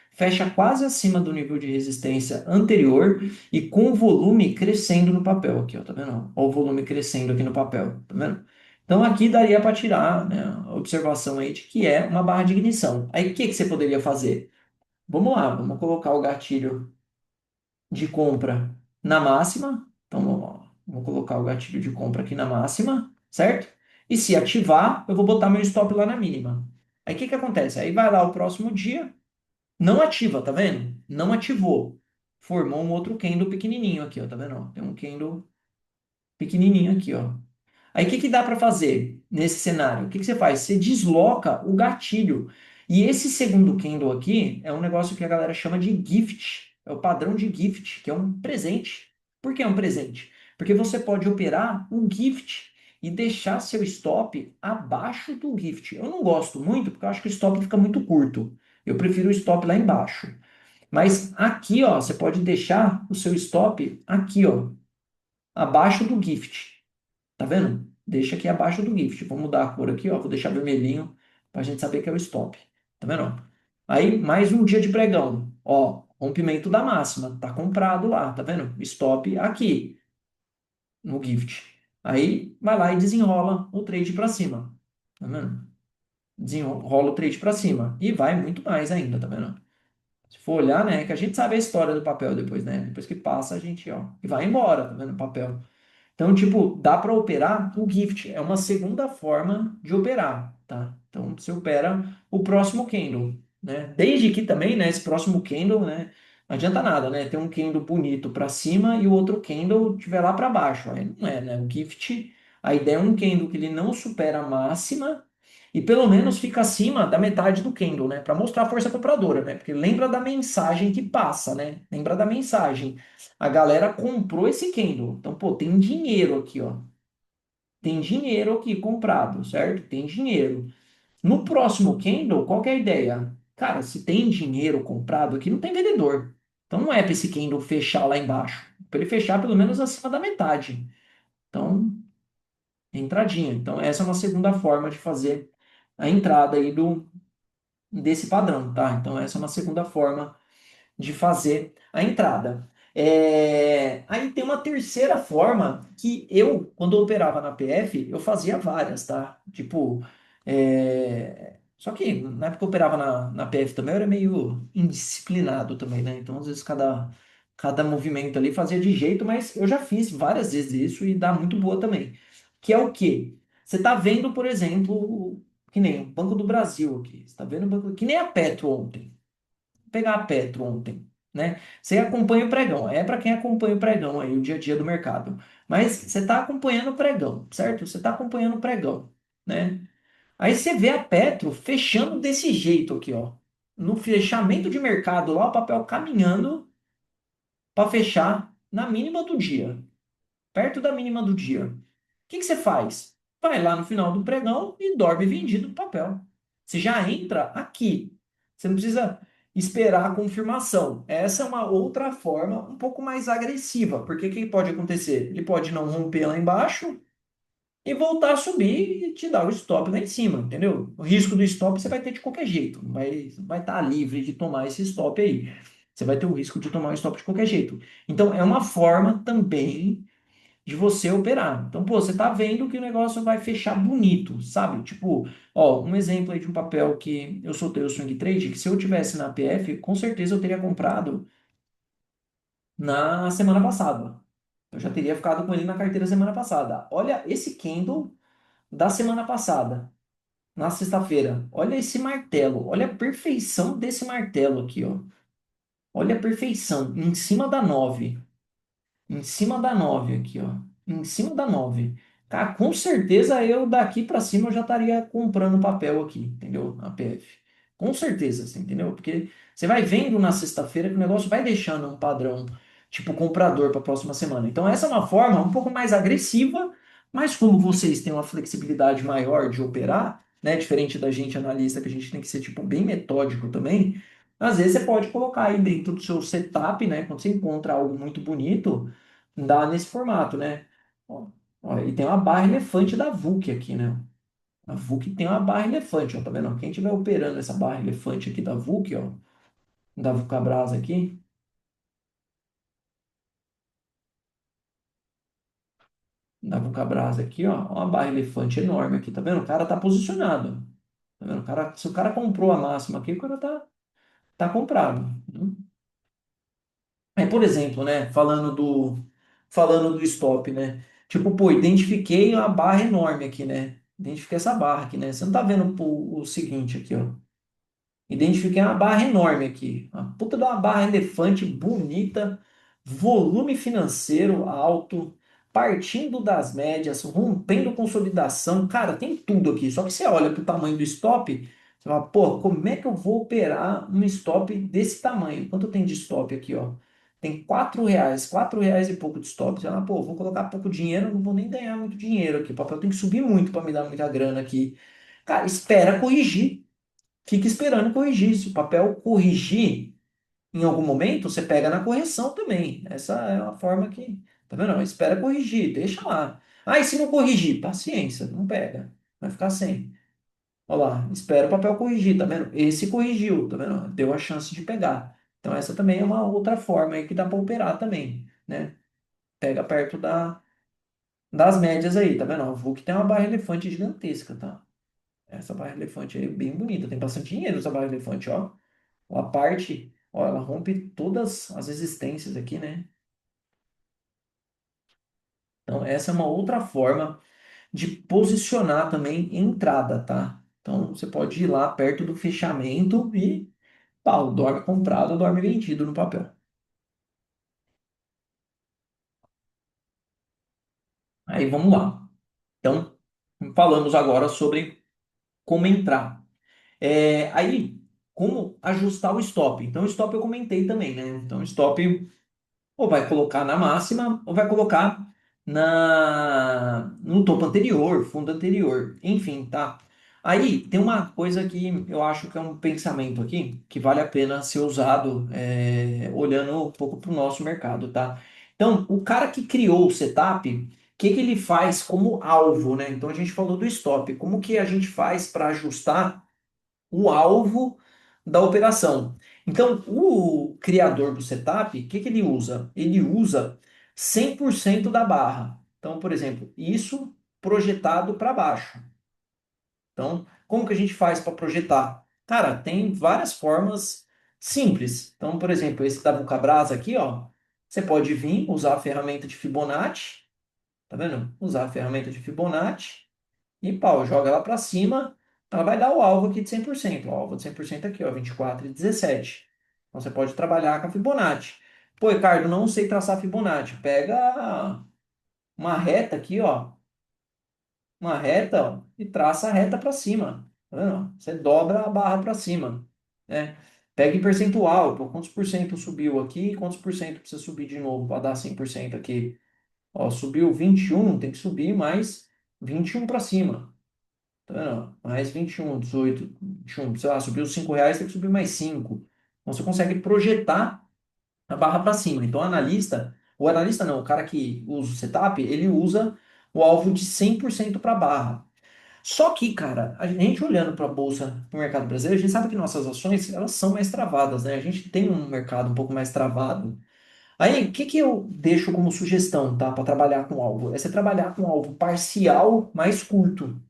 fecha quase acima do nível de resistência anterior e com o volume crescendo no papel aqui, ó, tá vendo? Ó, o volume crescendo aqui no papel, tá vendo? Então, aqui daria para tirar, né, a observação aí de que é uma barra de ignição. Aí, o que que você poderia fazer? Vamos lá, vamos colocar o gatilho de compra na máxima. Então, vamos colocar o gatilho de compra aqui na máxima, certo? E se ativar, eu vou botar meu stop lá na mínima. Aí o que que acontece? Aí vai lá o próximo dia, não ativa, tá vendo? Não ativou. Formou um outro candle pequenininho aqui, ó, tá vendo? Ó, tem um candle pequenininho aqui, ó. Aí o que que dá para fazer nesse cenário? O que que você faz? Você desloca o gatilho. E esse segundo candle aqui é um negócio que a galera chama de gift. É o padrão de gift, que é um presente. Por que é um presente? Porque você pode operar um gift e deixar seu stop abaixo do gift. Eu não gosto muito, porque eu acho que o stop fica muito curto. Eu prefiro o stop lá embaixo. Mas aqui, ó, você pode deixar o seu stop aqui, ó, abaixo do gift. Tá vendo? Deixa aqui abaixo do gift. Vou mudar a cor aqui, ó. Vou deixar vermelhinho para a gente saber que é o stop. Tá vendo? Aí, mais um dia de pregão. Ó, rompimento da máxima. Tá comprado lá, tá vendo? Stop aqui no gift. Aí, vai lá e desenrola o trade para cima. Tá vendo? Desenrola o trade para cima. E vai muito mais ainda, tá vendo? Se for olhar, né, que a gente sabe a história do papel depois, né? Depois que passa, a gente, ó, e vai embora, tá vendo? O papel. Então, tipo, dá para operar o gift. É uma segunda forma de operar, tá? Então, você opera o próximo candle, né? Desde que também, né, esse próximo candle, né, não adianta nada, né? Ter um candle bonito para cima e o outro candle tiver lá para baixo. Aí não é, né? O gift, a ideia é um candle que ele não supera a máxima e pelo menos fica acima da metade do candle, né? Para mostrar a força compradora, né? Porque lembra da mensagem que passa, né? Lembra da mensagem. A galera comprou esse candle. Então, pô, tem dinheiro aqui, ó. Tem dinheiro aqui comprado, certo? Tem dinheiro. No próximo candle, qual que é a ideia? Cara, se tem dinheiro comprado aqui, não tem vendedor. Então não é para esse candle fechar lá embaixo. Para ele fechar pelo menos acima da metade. Então, entradinha. Então, essa é uma segunda forma de fazer a entrada aí desse padrão, tá? Então, essa é uma segunda forma de fazer a entrada. Aí tem uma terceira forma que eu, quando eu operava na PF, eu fazia várias, tá? Tipo, só que na época que eu operava na PF também, eu era meio indisciplinado também, né? Então, às vezes, cada movimento ali fazia de jeito, mas eu já fiz várias vezes isso e dá muito boa também. Que é o quê? Você tá vendo, por exemplo, que nem o Banco do Brasil aqui. Você tá vendo o Banco, que nem a Petro ontem pegar a Petro ontem, né? Você acompanha o pregão, é para quem acompanha o pregão aí, o dia a dia do mercado. Mas você está acompanhando o pregão, certo? Você está acompanhando o pregão, né? Aí você vê a Petro fechando desse jeito aqui, ó. No fechamento de mercado lá, o papel caminhando para fechar na mínima do dia, perto da mínima do dia. O que que você faz? Vai lá no final do pregão e dorme vendido o papel. Você já entra aqui. Você não precisa esperar a confirmação. Essa é uma outra forma um pouco mais agressiva, porque o que pode acontecer? Ele pode não romper lá embaixo e voltar a subir e te dar o stop lá em cima, entendeu? O risco do stop você vai ter de qualquer jeito, mas vai estar livre de tomar esse stop aí. Você vai ter o risco de tomar o stop de qualquer jeito. Então, é uma forma também de você operar. Então, pô, você tá vendo que o negócio vai fechar bonito, sabe? Tipo, ó, um exemplo aí de um papel que eu soltei o swing trade, que se eu tivesse na PF, com certeza eu teria comprado na semana passada. Eu já teria ficado com ele na carteira semana passada. Olha esse candle da semana passada, na sexta-feira. Olha esse martelo, olha a perfeição desse martelo aqui, ó. Olha a perfeição, em cima da 9. Em cima da 9 aqui, ó. Em cima da 9. Cara, com certeza eu daqui para cima eu já estaria comprando papel aqui, entendeu? A PF. Com certeza, você entendeu? Porque você vai vendo na sexta-feira que o negócio vai deixando um padrão, tipo comprador para a próxima semana. Então, essa é uma forma um pouco mais agressiva, mas como vocês têm uma flexibilidade maior de operar, né? Diferente da gente analista, que a gente tem que ser tipo bem metódico também. Às vezes você pode colocar aí dentro do seu setup, né? Quando você encontra algo muito bonito, dá nesse formato, né? Ó, ó, e tem uma barra elefante da VUC aqui, né? A VUC tem uma barra elefante, ó, tá vendo? Quem estiver operando essa barra elefante aqui da VUC, ó, da Vulcabras aqui, da Vulcabras aqui, ó, uma barra elefante enorme aqui, tá vendo? O cara tá posicionado. Tá vendo? O cara, se o cara comprou a máxima aqui, o cara tá comprado. Né? Aí, por exemplo, né, falando do stop, né? Tipo, pô, identifiquei uma barra enorme aqui, né? Identifiquei essa barra aqui, né? Você não tá vendo o seguinte aqui, ó. Identifiquei uma barra enorme aqui. Uma puta de uma barra elefante bonita, volume financeiro alto, partindo das médias, rompendo consolidação. Cara, tem tudo aqui. Só que você olha para o tamanho do stop, você fala, pô, como é que eu vou operar um stop desse tamanho? Quanto tem de stop aqui, ó? Tem R$ 4, R$ 4 e pouco de stop. Você fala, pô, vou colocar pouco dinheiro, não vou nem ganhar muito dinheiro aqui. O papel tem que subir muito para me dar muita grana aqui. Cara, espera corrigir. Fica esperando corrigir. Se o papel corrigir em algum momento, você pega na correção também. Essa é uma forma que. Tá vendo? Espera corrigir, deixa lá. Ah, e se não corrigir? Paciência, não pega. Vai ficar sem. Olha lá, espera o papel corrigir, tá vendo? Esse corrigiu, tá vendo? Deu a chance de pegar. Então, essa também é uma outra forma aí que dá para operar também, né? Pega perto das médias aí, tá vendo? O VUC tem uma barra elefante gigantesca, tá? Essa barra elefante aí é bem bonita, tem bastante dinheiro essa barra elefante, ó. A parte, ó, ela rompe todas as resistências aqui, né? Então, essa é uma outra forma de posicionar também entrada, tá? Então, você pode ir lá perto do fechamento e, pau, dorme comprado, dorme vendido no papel. Aí, vamos lá. Então, falamos agora sobre como entrar. Aí, como ajustar o stop? Então, o stop eu comentei também, né? Então, o stop ou vai colocar na máxima, ou vai colocar no topo anterior, fundo anterior, enfim, tá? Aí tem uma coisa que eu acho que é um pensamento aqui que vale a pena ser usado olhando um pouco para o nosso mercado, tá? Então, o cara que criou o setup, o que que ele faz como alvo, né? Então a gente falou do stop, como que a gente faz para ajustar o alvo da operação. Então, o criador do setup, o que que ele usa? Ele usa 100% da barra. Então, por exemplo, isso projetado para baixo. Então, como que a gente faz para projetar? Cara, tem várias formas simples. Então, por exemplo, esse da Vulcabras aqui, ó, você pode vir usar a ferramenta de Fibonacci, tá vendo? Usar a ferramenta de Fibonacci e pau, joga ela para cima, ela vai dar o alvo aqui de 100%. O alvo de 100% aqui, ó, 24,17. Então você pode trabalhar com a Fibonacci. Pô, Ricardo, não sei traçar Fibonacci. Pega uma reta aqui, ó, uma reta, ó, e traça a reta para cima. Tá vendo? Você dobra a barra para cima, né? Pega em percentual, pô, quantos por cento subiu aqui, quantos por cento precisa subir de novo para dar 100% aqui. Ó, subiu 21, tem que subir mais 21 para cima. Tá vendo? Mais 21, 18, 21, sei lá, subiu R$ 5, tem que subir mais 5. Então você consegue projetar a barra para cima. Então o analista não, o cara que usa o setup, ele usa o alvo de 100% para barra. Só que, cara, a gente olhando para a bolsa, para o mercado brasileiro, a gente sabe que nossas ações, elas são mais travadas, né? A gente tem um mercado um pouco mais travado. Aí, o que que eu deixo como sugestão, tá, para trabalhar com alvo? É você trabalhar com alvo parcial mais curto.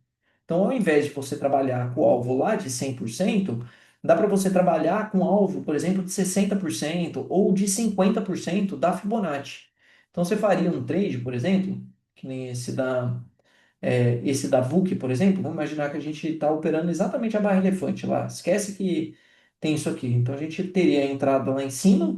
Então, ao invés de você trabalhar com o alvo lá de 100%, dá para você trabalhar com alvo, por exemplo, de 60% ou de 50% da Fibonacci. Então, você faria um trade, por exemplo, que nem esse da VUC, por exemplo. Vamos imaginar que a gente está operando exatamente a barra elefante lá. Esquece que tem isso aqui. Então, a gente teria entrado lá em cima,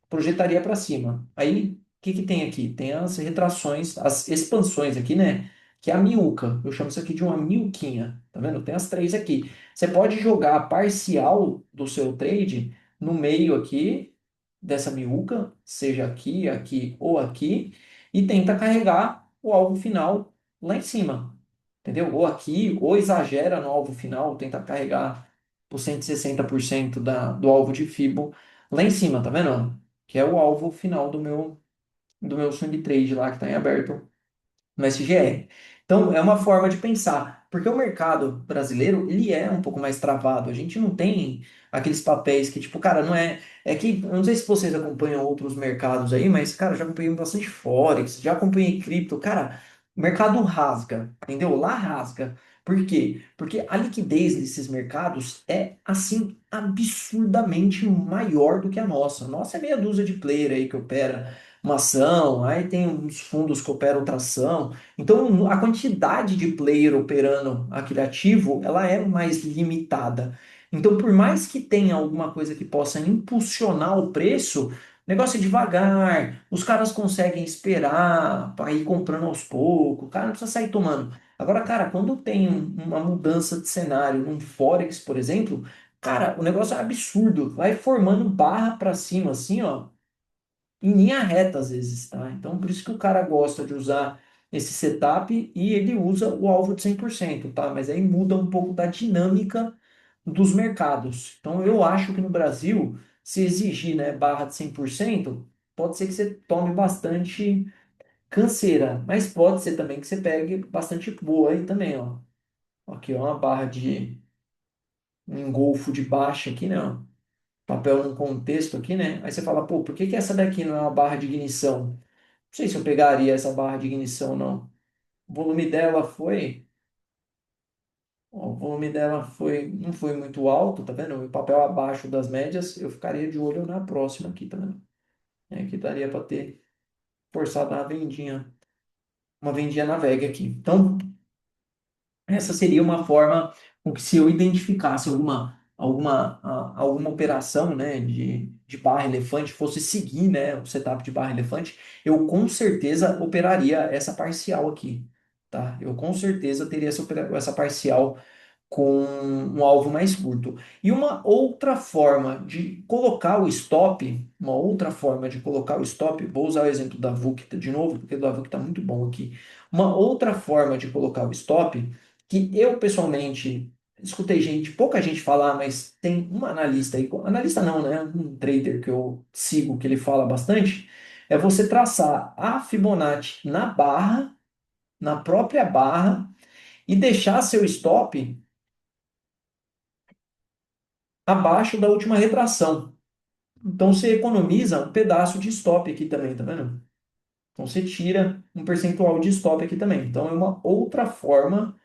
projetaria para cima. Aí, o que que tem aqui? Tem as retrações, as expansões aqui, né? Que é a miúca. Eu chamo isso aqui de uma miuquinha. Tá vendo? Tem as três aqui. Você pode jogar a parcial do seu trade no meio aqui dessa miúca, seja aqui, aqui ou aqui, e tenta carregar o alvo final lá em cima. Entendeu? Ou aqui, ou exagera no alvo final, tenta carregar por 160% do alvo de Fibo lá em cima, tá vendo? Que é o alvo final do meu swing trade lá que está em aberto no SGR. Então, é uma forma de pensar, porque o mercado brasileiro, ele é um pouco mais travado. A gente não tem aqueles papéis que, tipo, cara, não é. É que, eu não sei se vocês acompanham outros mercados aí, mas, cara, já acompanhei bastante Forex, já acompanhei cripto. Cara, o mercado rasga, entendeu? Lá rasga. Por quê? Porque a liquidez desses mercados é, assim, absurdamente maior do que a nossa. A nossa é meia dúzia de player aí que opera. uma ação, aí tem uns fundos que operam tração. Então, a quantidade de player operando aquele ativo, ela é mais limitada. Então, por mais que tenha alguma coisa que possa impulsionar o preço, o negócio é devagar, os caras conseguem esperar para ir comprando aos poucos, o cara não precisa sair tomando. Agora, cara, quando tem uma mudança de cenário num Forex, por exemplo, cara, o negócio é absurdo, vai formando barra para cima, assim, ó, em linha reta às vezes, tá? Então, por isso que o cara gosta de usar esse setup e ele usa o alvo de 100%, tá? Mas aí muda um pouco da dinâmica dos mercados. Então, eu acho que no Brasil, se exigir, né, barra de 100%, pode ser que você tome bastante canseira, mas pode ser também que você pegue bastante boa aí também, ó. Aqui, ó, uma barra de um engolfo de baixa aqui, né? Ó. Papel num contexto aqui, né? Aí você fala, pô, por que que essa daqui não é uma barra de ignição? Não sei se eu pegaria essa barra de ignição, não. O volume dela foi, ó, o volume dela foi, não foi muito alto, tá vendo? O papel abaixo das médias, eu ficaria de olho na próxima aqui, tá vendo? Aqui daria para ter forçado uma vendinha na VEG aqui. Então, essa seria uma forma com que se eu identificasse alguma operação, né, de barra elefante, fosse seguir, né, o setup de barra elefante, eu com certeza operaria essa parcial aqui, tá? Eu com certeza teria essa parcial com um alvo mais curto. E uma outra forma de colocar o stop, vou usar o exemplo da VUC de novo, porque o da VUC está muito bom aqui. Uma outra forma de colocar o stop, que eu pessoalmente escutei pouca gente falar, mas tem um analista aí, analista não, né? Um trader que eu sigo, que ele fala bastante, é você traçar a Fibonacci na barra, na própria barra, e deixar seu stop abaixo da última retração. Então você economiza um pedaço de stop aqui também, tá vendo? Então você tira um percentual de stop aqui também. Então é uma outra forma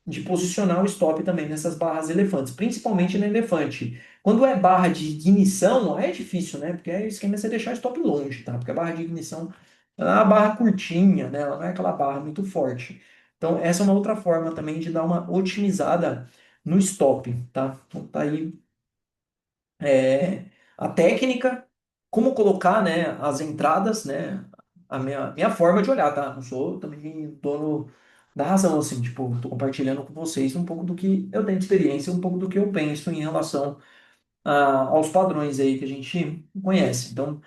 de posicionar o stop também nessas barras elefantes, principalmente no elefante. Quando é barra de ignição, aí é difícil, né? Porque aí o esquema é você deixar o stop longe, tá? Porque a barra de ignição ela é uma barra curtinha, né? Ela não é aquela barra muito forte. Então essa é uma outra forma também de dar uma otimizada no stop, tá? Então tá aí a técnica, como colocar, né, as entradas, né, a minha forma de olhar, tá? Não sou também dono da razão, assim, tipo, tô compartilhando com vocês um pouco do que eu tenho de experiência, um pouco do que eu penso em relação aos padrões aí que a gente conhece. Então,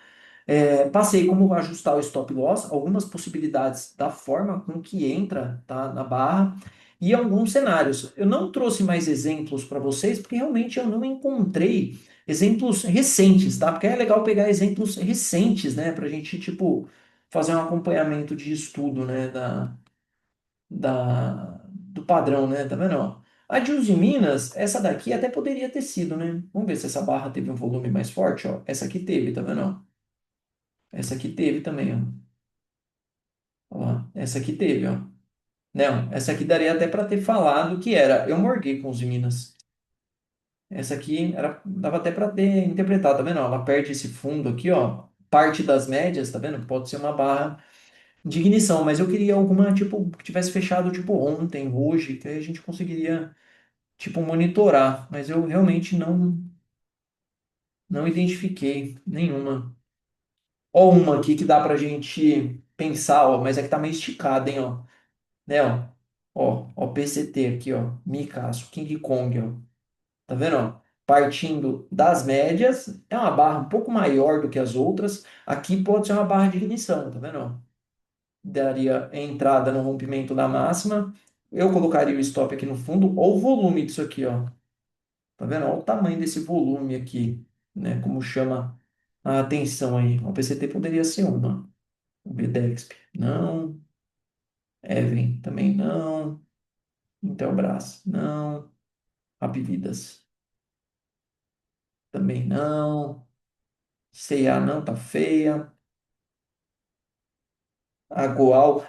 passei como ajustar o stop loss, algumas possibilidades da forma com que entra, tá, na barra e alguns cenários. Eu não trouxe mais exemplos para vocês porque realmente eu não encontrei exemplos recentes, tá? Porque é legal pegar exemplos recentes, né, para a gente tipo fazer um acompanhamento de estudo, né, do padrão, né? Tá vendo? Ó? A de Uzi Minas, essa daqui até poderia ter sido, né? Vamos ver se essa barra teve um volume mais forte, ó. Essa aqui teve, tá vendo? Ó? Essa aqui teve também, ó. Ó, essa aqui teve, ó. Não, essa aqui daria até para ter falado que era. Eu morguei com os Minas. Essa aqui dava até para ter interpretado, tá vendo? Ó, ela perde esse fundo aqui, ó. Parte das médias, tá vendo? Pode ser uma barra de ignição, mas eu queria alguma, tipo, que tivesse fechado, tipo, ontem, hoje, que aí a gente conseguiria, tipo, monitorar. Mas eu realmente não identifiquei nenhuma. Ó, uma aqui que dá pra gente pensar, ó, mas é que tá meio esticada, hein, ó. Né, ó. Ó, PCT aqui, ó. Micaço, King Kong, ó. Tá vendo, ó? Partindo das médias, é uma barra um pouco maior do que as outras. Aqui pode ser uma barra de ignição, tá vendo, ó? Daria entrada no rompimento da máxima. Eu colocaria o stop aqui no fundo, ou o volume disso aqui, ó. Tá vendo? Olha o tamanho desse volume aqui, né? Como chama a atenção aí. O PCT poderia ser uma. O BDEXP, não. Even, também não. Intelbras, não. Apvidas, também não. C&A não, tá feia. A Goal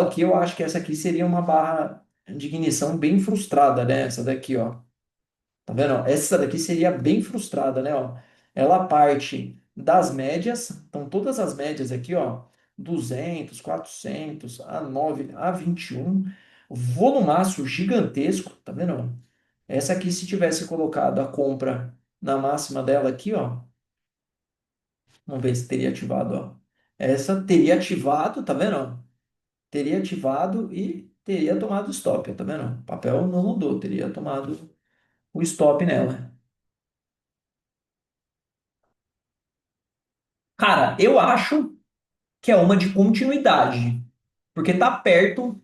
aqui, eu acho que essa aqui seria uma barra de ignição bem frustrada, né? Essa daqui, ó. Tá vendo? Ó? Essa daqui seria bem frustrada, né? Ó. Ela parte. das médias. Então, todas as médias aqui, ó, 200, 400, A9, A21, volumaço gigantesco, tá vendo? Essa aqui, se tivesse colocado a compra na máxima dela aqui, ó, vamos ver se teria ativado, ó. Essa teria ativado, tá vendo? Ó? Teria ativado e teria tomado stop, tá vendo? O papel não mudou, teria tomado o stop nela. Cara, eu acho que é uma de continuidade, porque tá perto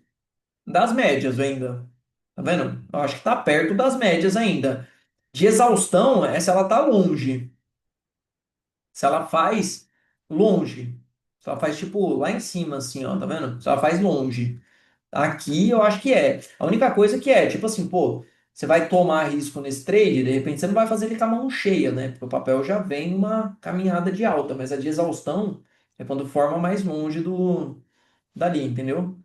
das médias ainda. Tá vendo? Eu acho que tá perto das médias ainda. De exaustão, essa ela tá longe. Se ela faz longe. Se ela faz tipo lá em cima, assim, ó, tá vendo? Se ela faz longe. Aqui eu acho que é. A única coisa que é, tipo assim, pô, você vai tomar risco nesse trade, de repente você não vai fazer ele com a mão cheia, né? Porque o papel já vem numa caminhada de alta, mas a de exaustão é quando forma mais longe dali, entendeu?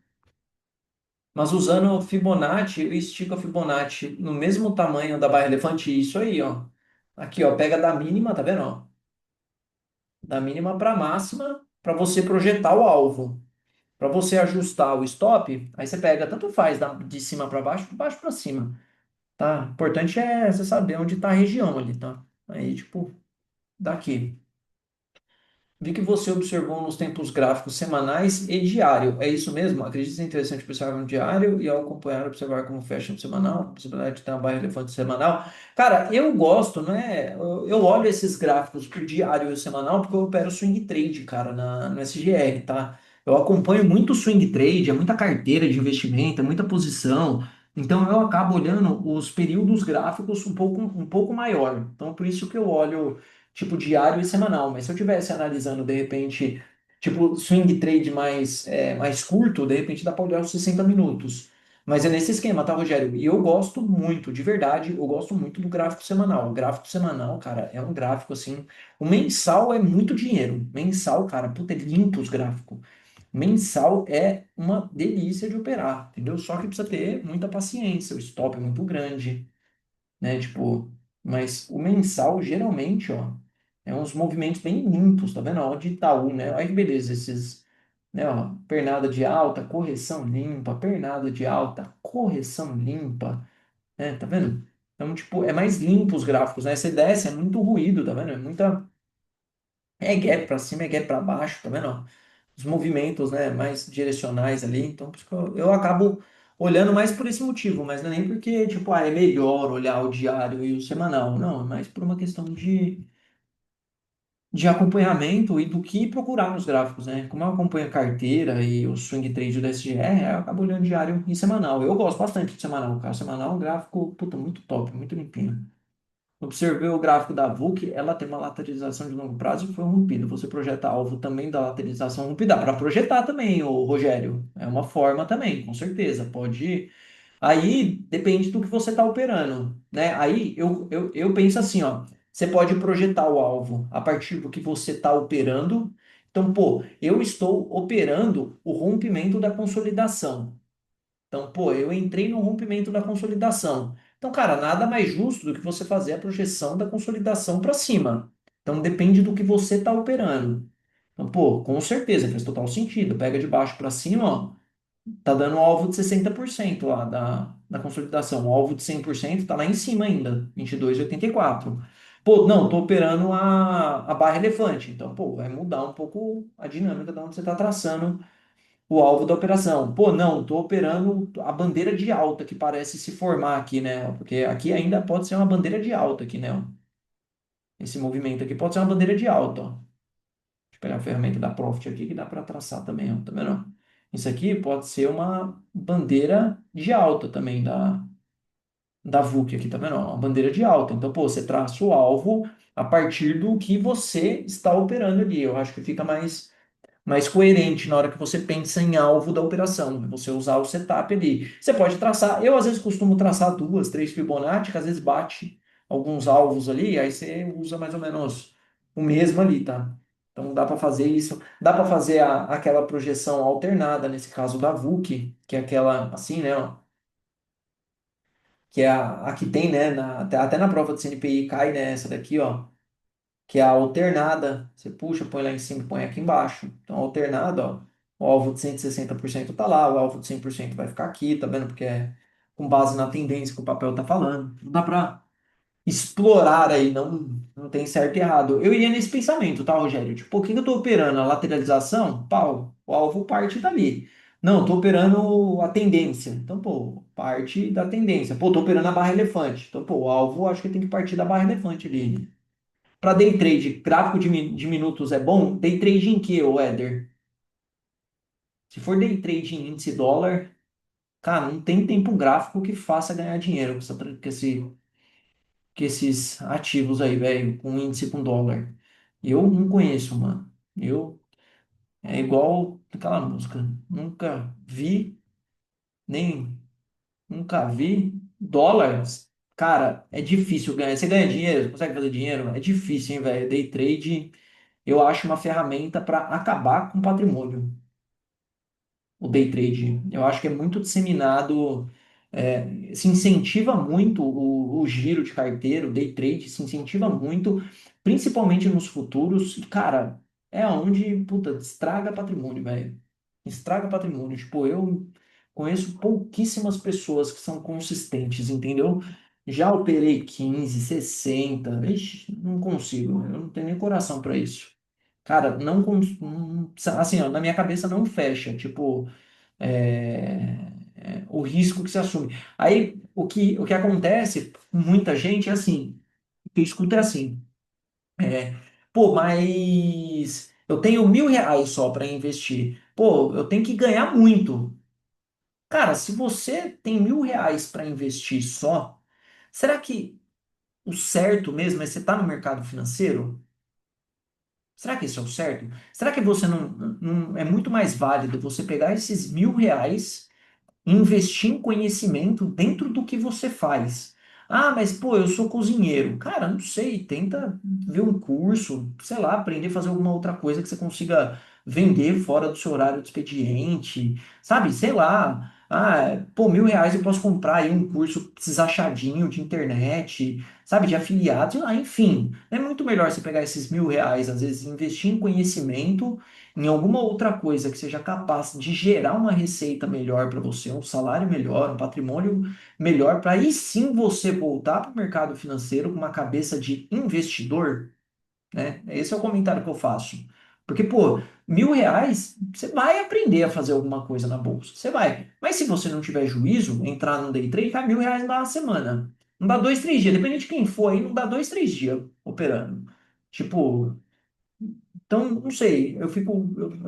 Mas usando o Fibonacci, eu estico a Fibonacci no mesmo tamanho da barra elefante, isso aí, ó. Aqui, ó, pega da mínima, tá vendo, ó? Da mínima para máxima, para você projetar o alvo. Para você ajustar o stop, aí você pega, tanto faz de cima para baixo, de baixo para cima, tá? O importante é você saber onde está a região ali, tá? Aí, tipo, daqui. Vi que você observou nos tempos gráficos semanais e diário. É isso mesmo? Acredito ser interessante observar no diário e ao acompanhar, observar como fecha no semanal, possibilidade de ter uma barra elefante semanal. Cara, eu gosto, né? Eu olho esses gráficos pro diário e o semanal porque eu opero swing trade, cara, no SGR, tá? Eu acompanho muito swing trade, é muita carteira de investimento, é muita posição. Então eu acabo olhando os períodos gráficos um pouco maior. Então por isso que eu olho tipo diário e semanal. Mas se eu tivesse analisando, de repente, tipo swing trade mais curto, de repente dá para olhar os 60 minutos. Mas é nesse esquema, tá, Rogério? E eu gosto muito, de verdade, eu gosto muito do gráfico semanal. O gráfico semanal, cara, é um gráfico assim. O mensal é muito dinheiro. Mensal, cara, puta, é limpo os gráficos. Mensal é uma delícia de operar, entendeu? Só que precisa ter muita paciência, o stop é muito grande, né? Tipo, mas o mensal, geralmente, ó, é uns movimentos bem limpos, tá vendo? Ó, de Itaú, né? Olha que beleza, esses, né, ó, pernada de alta, correção limpa, pernada de alta, correção limpa, né? Tá vendo? Então, tipo, é mais limpo os gráficos, né? Você desce, é muito ruído, tá vendo? É gap pra cima, é gap pra baixo, tá vendo? Ó? Os movimentos, né, mais direcionais ali. Então, por isso que eu acabo olhando mais por esse motivo, mas não é nem porque, tipo, é melhor olhar o diário e o semanal. Não, é mais por uma questão de acompanhamento e do que procurar nos gráficos, né? Como eu acompanho a carteira e o swing trade do SGR, eu acabo olhando diário e semanal. Eu gosto bastante de semanal, cara. Semanal é um gráfico, puta, muito top, muito limpinho. Observei o gráfico da VUC, ela tem uma lateralização de longo prazo e foi rompida. Você projeta alvo também da lateralização rompida. Dá para projetar também, ô Rogério. É uma forma também, com certeza. Pode. Aí depende do que você está operando, né? Aí eu penso assim, ó. Você pode projetar o alvo a partir do que você está operando. Então, pô, eu estou operando o rompimento da consolidação. Então, pô, eu entrei no rompimento da consolidação. Então, cara, nada mais justo do que você fazer a projeção da consolidação para cima. Então, depende do que você está operando. Então, pô, com certeza faz total sentido. Pega de baixo para cima, ó, tá dando um alvo de 60% lá da consolidação. O alvo de 100% tá lá em cima ainda, 22,84. Pô, não, tô operando a barra elefante. Então, pô, vai mudar um pouco a dinâmica de onde você está traçando o alvo da operação. Pô, não, estou operando a bandeira de alta que parece se formar aqui, né? Porque aqui ainda pode ser uma bandeira de alta aqui, né? Esse movimento aqui pode ser uma bandeira de alta, ó. Deixa eu pegar a ferramenta da Profit aqui que dá para traçar também, ó. Tá vendo? Ó? Isso aqui pode ser uma bandeira de alta também da VUC aqui, tá vendo? Ó? Uma bandeira de alta. Então, pô, você traça o alvo a partir do que você está operando ali. Eu acho que fica mais coerente na hora que você pensa em alvo da operação, né? Você usar o setup ali. Você pode traçar, eu às vezes costumo traçar duas, três Fibonacci, que às vezes bate alguns alvos ali, aí você usa mais ou menos o mesmo ali, tá? Então dá para fazer isso, dá para fazer aquela projeção alternada, nesse caso da VUC, que é aquela assim, né, ó, que é a que tem, né, até na prova do CNPI cai, né, essa daqui, ó. que é a alternada. Você puxa, põe lá em cima, põe aqui embaixo. Então, a alternada, ó, o alvo de 160% tá lá, o alvo de 100% vai ficar aqui, tá vendo? Porque é com base na tendência que o papel tá falando. Não dá para explorar aí, não tem certo e errado. Eu iria nesse pensamento, tá, Rogério? Tipo, o que que eu tô operando? A lateralização? Pau, o alvo parte dali. Não, eu tô operando a tendência. Então, pô, parte da tendência. Pô, tô operando a barra elefante. Então, pô, o alvo acho que tem que partir da barra elefante ali. Para day trade, gráfico de minutos é bom? Day trade em que, ô Éder? Se for day trade em índice dólar, cara, não tem tempo gráfico que faça ganhar dinheiro com esses ativos aí, velho, com índice com dólar. Eu não conheço, mano. É igual aquela música. Nem, nunca vi dólares. Cara, é difícil ganhar. Você ganha dinheiro? Você consegue fazer dinheiro? É difícil, hein, velho? Day trade, eu acho uma ferramenta para acabar com o patrimônio. O day trade. Eu acho que é muito disseminado, se incentiva muito o giro de carteira, o day trade se incentiva muito, principalmente nos futuros. E, cara, é onde, puta, estraga patrimônio, velho. Estraga patrimônio. Tipo, eu conheço pouquíssimas pessoas que são consistentes, entendeu? Já operei 15, 60, ixi, não consigo, eu não tenho nem coração para isso. Cara, assim, ó, na minha cabeça não fecha, tipo, o risco que se assume. Aí, o que acontece com muita gente é assim, o que eu escuto é assim, pô, mas eu tenho R$ 1.000 só para investir. Pô, eu tenho que ganhar muito. Cara, se você tem R$ 1.000 para investir só, será que o certo mesmo é você estar no mercado financeiro? Será que esse é o certo? Será que você não é muito mais válido você pegar esses R$ 1.000 investir em conhecimento dentro do que você faz. Ah, mas pô, eu sou cozinheiro. Cara, não sei, tenta ver um curso, sei lá, aprender a fazer alguma outra coisa que você consiga vender fora do seu horário de expediente, sabe? Sei lá. Ah, pô, R$ 1.000 eu posso comprar aí um curso desachadinho de internet, sabe, de afiliados, enfim. É muito melhor você pegar esses R$ 1.000, às vezes, e investir em conhecimento em alguma outra coisa que seja capaz de gerar uma receita melhor para você, um salário melhor, um patrimônio melhor, para aí sim você voltar para o mercado financeiro com uma cabeça de investidor, né? Esse é o comentário que eu faço. Porque, pô, R$ 1.000, você vai aprender a fazer alguma coisa na bolsa. Você vai. Mas se você não tiver juízo, entrar no day trade, cara, R$ 1.000 não dá uma semana. Não dá 2, 3 dias. Dependendo de quem for aí, não dá 2, 3 dias operando. Tipo, então, não sei, eu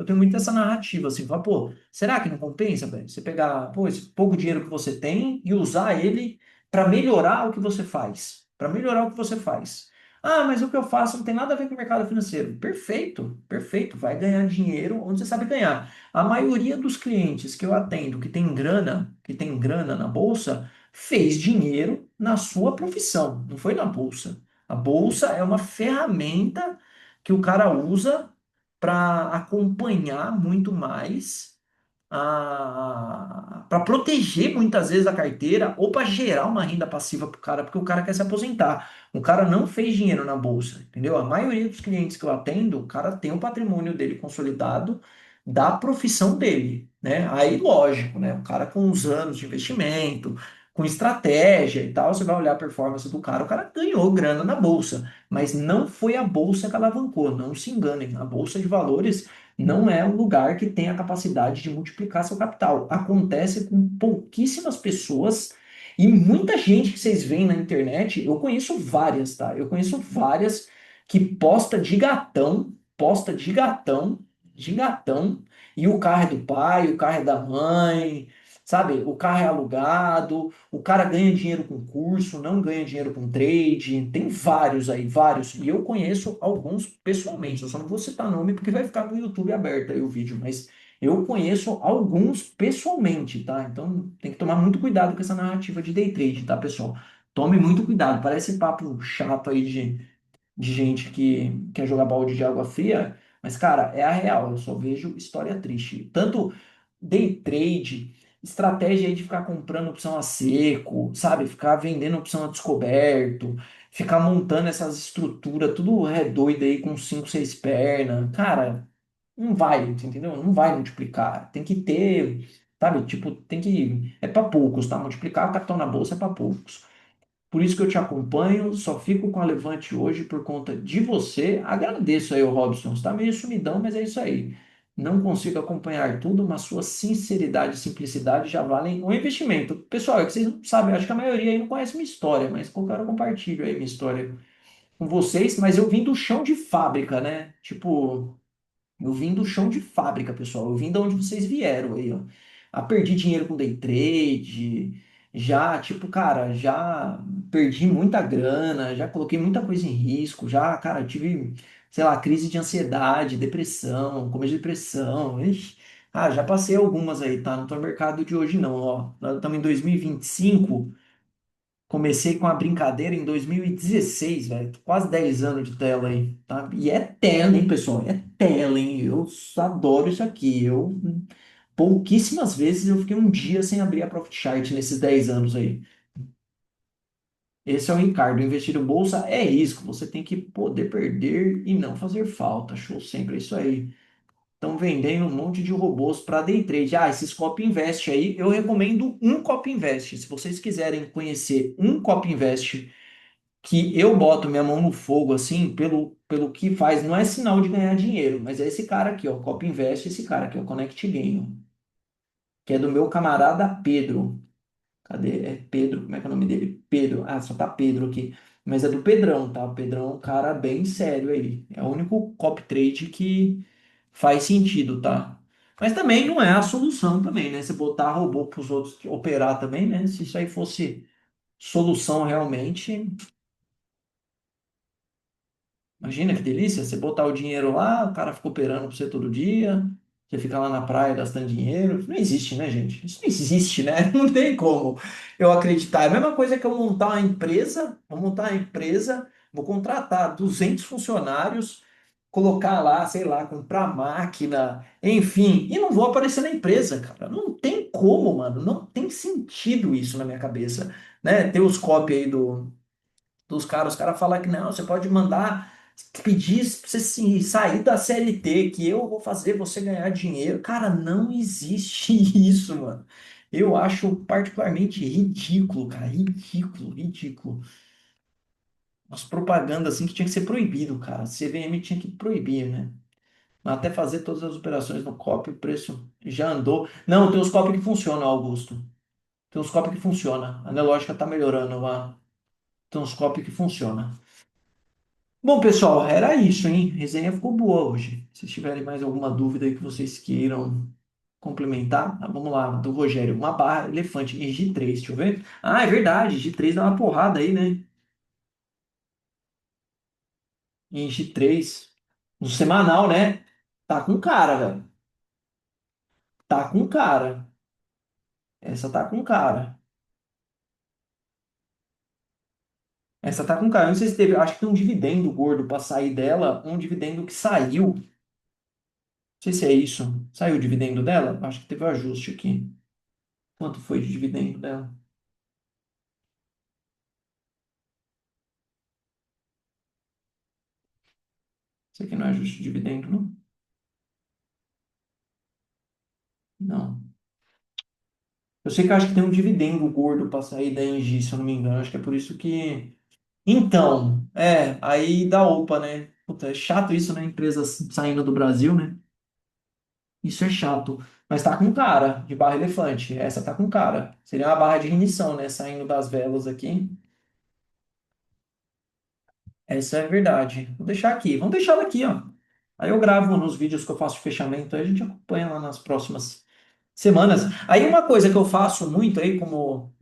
tenho muito essa narrativa, assim, falar, pô, será que não compensa, velho? Você pegar, pô, esse pouco dinheiro que você tem e usar ele para melhorar o que você faz, para melhorar o que você faz. Ah, mas o que eu faço não tem nada a ver com o mercado financeiro. Perfeito, perfeito, vai ganhar dinheiro onde você sabe ganhar. A maioria dos clientes que eu atendo que tem grana na bolsa, fez dinheiro na sua profissão, não foi na bolsa. A bolsa é uma ferramenta que o cara usa para acompanhar muito mais, para proteger muitas vezes a carteira ou para gerar uma renda passiva para o cara, porque o cara quer se aposentar. O cara não fez dinheiro na bolsa, entendeu? A maioria dos clientes que eu atendo, o cara tem o patrimônio dele consolidado da profissão dele, né? Aí, lógico, né? O cara com uns anos de investimento, com estratégia e tal, você vai olhar a performance do cara, o cara ganhou grana na bolsa, mas não foi a bolsa que alavancou, não se enganem. A bolsa de valores não é um lugar que tem a capacidade de multiplicar seu capital. Acontece com pouquíssimas pessoas e muita gente que vocês veem na internet. Eu conheço várias, tá? Eu conheço várias que posta de gatão, e o carro é do pai, o carro é da mãe, sabe? O carro é alugado, o cara ganha dinheiro com curso, não ganha dinheiro com trade. Tem vários aí, vários. E eu conheço alguns pessoalmente. Eu só não vou citar nome porque vai ficar no YouTube aberto aí o vídeo, mas eu conheço alguns pessoalmente, tá? Então tem que tomar muito cuidado com essa narrativa de day trade, tá, pessoal? Tome muito cuidado. Parece papo chato aí de gente que quer jogar balde de água fria, mas, cara, é a real. Eu só vejo história triste. Tanto day trade, estratégia aí de ficar comprando opção a seco, sabe? Ficar vendendo opção a descoberto, ficar montando essas estruturas, tudo é doido aí com 5, 6 pernas. Cara, não vai, entendeu? Não vai multiplicar. Tem que ter, sabe? Tipo, tem que. É para poucos, tá? Multiplicar o capital na bolsa é para poucos. Por isso que eu te acompanho, só fico com a Levante hoje por conta de você. Agradeço aí, o Robson. Você tá meio sumidão, mas é isso aí. Não consigo acompanhar tudo, mas sua sinceridade e simplicidade já valem o investimento. Pessoal, é que vocês não sabem, acho que a maioria aí não conhece minha história, mas qualquer hora eu compartilho aí minha história com vocês, mas eu vim do chão de fábrica, né? Tipo, eu vim do chão de fábrica, pessoal. Eu vim de onde vocês vieram aí, ó. Ah, perdi dinheiro com day trade, já, tipo, cara, já perdi muita grana, já coloquei muita coisa em risco, já, cara, tive, sei lá, crise de ansiedade, depressão, começo de depressão. Ixi. Ah, já passei algumas aí, tá? Não tô no mercado de hoje, não, ó. Nós estamos em 2025. Comecei com a brincadeira em 2016, velho. Quase 10 anos de tela aí, tá? E é tela, hein, pessoal? É tela, hein? Eu adoro isso aqui. Pouquíssimas vezes eu fiquei um dia sem abrir a Profit Chart nesses 10 anos aí. Esse é o Ricardo. Investir em bolsa é risco. Você tem que poder perder e não fazer falta. Show sempre, é isso aí. Estão vendendo um monte de robôs para day trade. Ah, esses Copy Invest aí, eu recomendo um Copy Invest. Se vocês quiserem conhecer um Copy Invest que eu boto minha mão no fogo, assim, pelo que faz, não é sinal de ganhar dinheiro, mas é esse cara aqui, ó, Copy Invest, esse cara aqui, ó, Connect Game, que é do meu camarada Pedro. Cadê? É Pedro, como é que é o nome dele? Pedro. Ah, só tá Pedro aqui. Mas é do Pedrão, tá? O Pedrão é um cara bem sério aí. É o único copy trade que faz sentido, tá? Mas também não é a solução também, né? Você botar robô para os outros operar também, né? Se isso aí fosse solução realmente, imagina que delícia, você botar o dinheiro lá, o cara fica operando para você todo dia, você fica lá na praia gastando dinheiro. Isso não existe, né, gente? Isso não existe, né? Não tem como eu acreditar. É a mesma coisa que eu montar uma empresa, vou montar uma empresa, vou contratar 200 funcionários, colocar lá, sei lá, comprar máquina, enfim, e não vou aparecer na empresa, cara. Não tem como, mano. Não tem sentido isso na minha cabeça, né? Ter os copy aí dos caras. Os caras falam que não, você pode mandar pedir pra você sair da CLT, que eu vou fazer você ganhar dinheiro. Cara, não existe isso, mano. Eu acho particularmente ridículo, cara. Ridículo, ridículo. Umas propagandas assim que tinha que ser proibido, cara. CVM tinha que proibir, né? Até fazer todas as operações no COP, o preço já andou. Não, tem os COP que funcionam, Augusto. Tem uns COP que funciona. A Neológica tá melhorando lá. Tem uns COP que funciona. Bom, pessoal, era isso, hein? A resenha ficou boa hoje. Se tiverem mais alguma dúvida aí que vocês queiram complementar, vamos lá, do Rogério. Uma barra elefante em G3, deixa eu ver. Ah, é verdade, G3 dá uma porrada aí, né? Em G3, no semanal, né? Tá com cara, velho. Tá com cara. Essa tá com cara. Essa tá com cara. Eu não sei se teve, acho que tem um dividendo gordo pra sair dela, um dividendo que saiu. Não sei se é isso. Saiu o dividendo dela? Acho que teve um ajuste aqui. Quanto foi de dividendo dela? Isso aqui não é ajuste de dividendo, não? Não. Eu sei que eu acho que tem um dividendo gordo para sair da Engie, se eu não me engano. Acho que é por isso que. Então, aí dá OPA, né? Puta, é chato isso, né? Empresas saindo do Brasil, né? Isso é chato. Mas tá com cara de barra elefante. Essa tá com cara. Seria uma barra de ignição, né? Saindo das velas aqui. Essa é verdade. Vou deixar aqui. Vamos deixar ela aqui, ó. Aí eu gravo nos vídeos que eu faço de fechamento. Aí a gente acompanha lá nas próximas semanas. Aí uma coisa que eu faço muito aí, como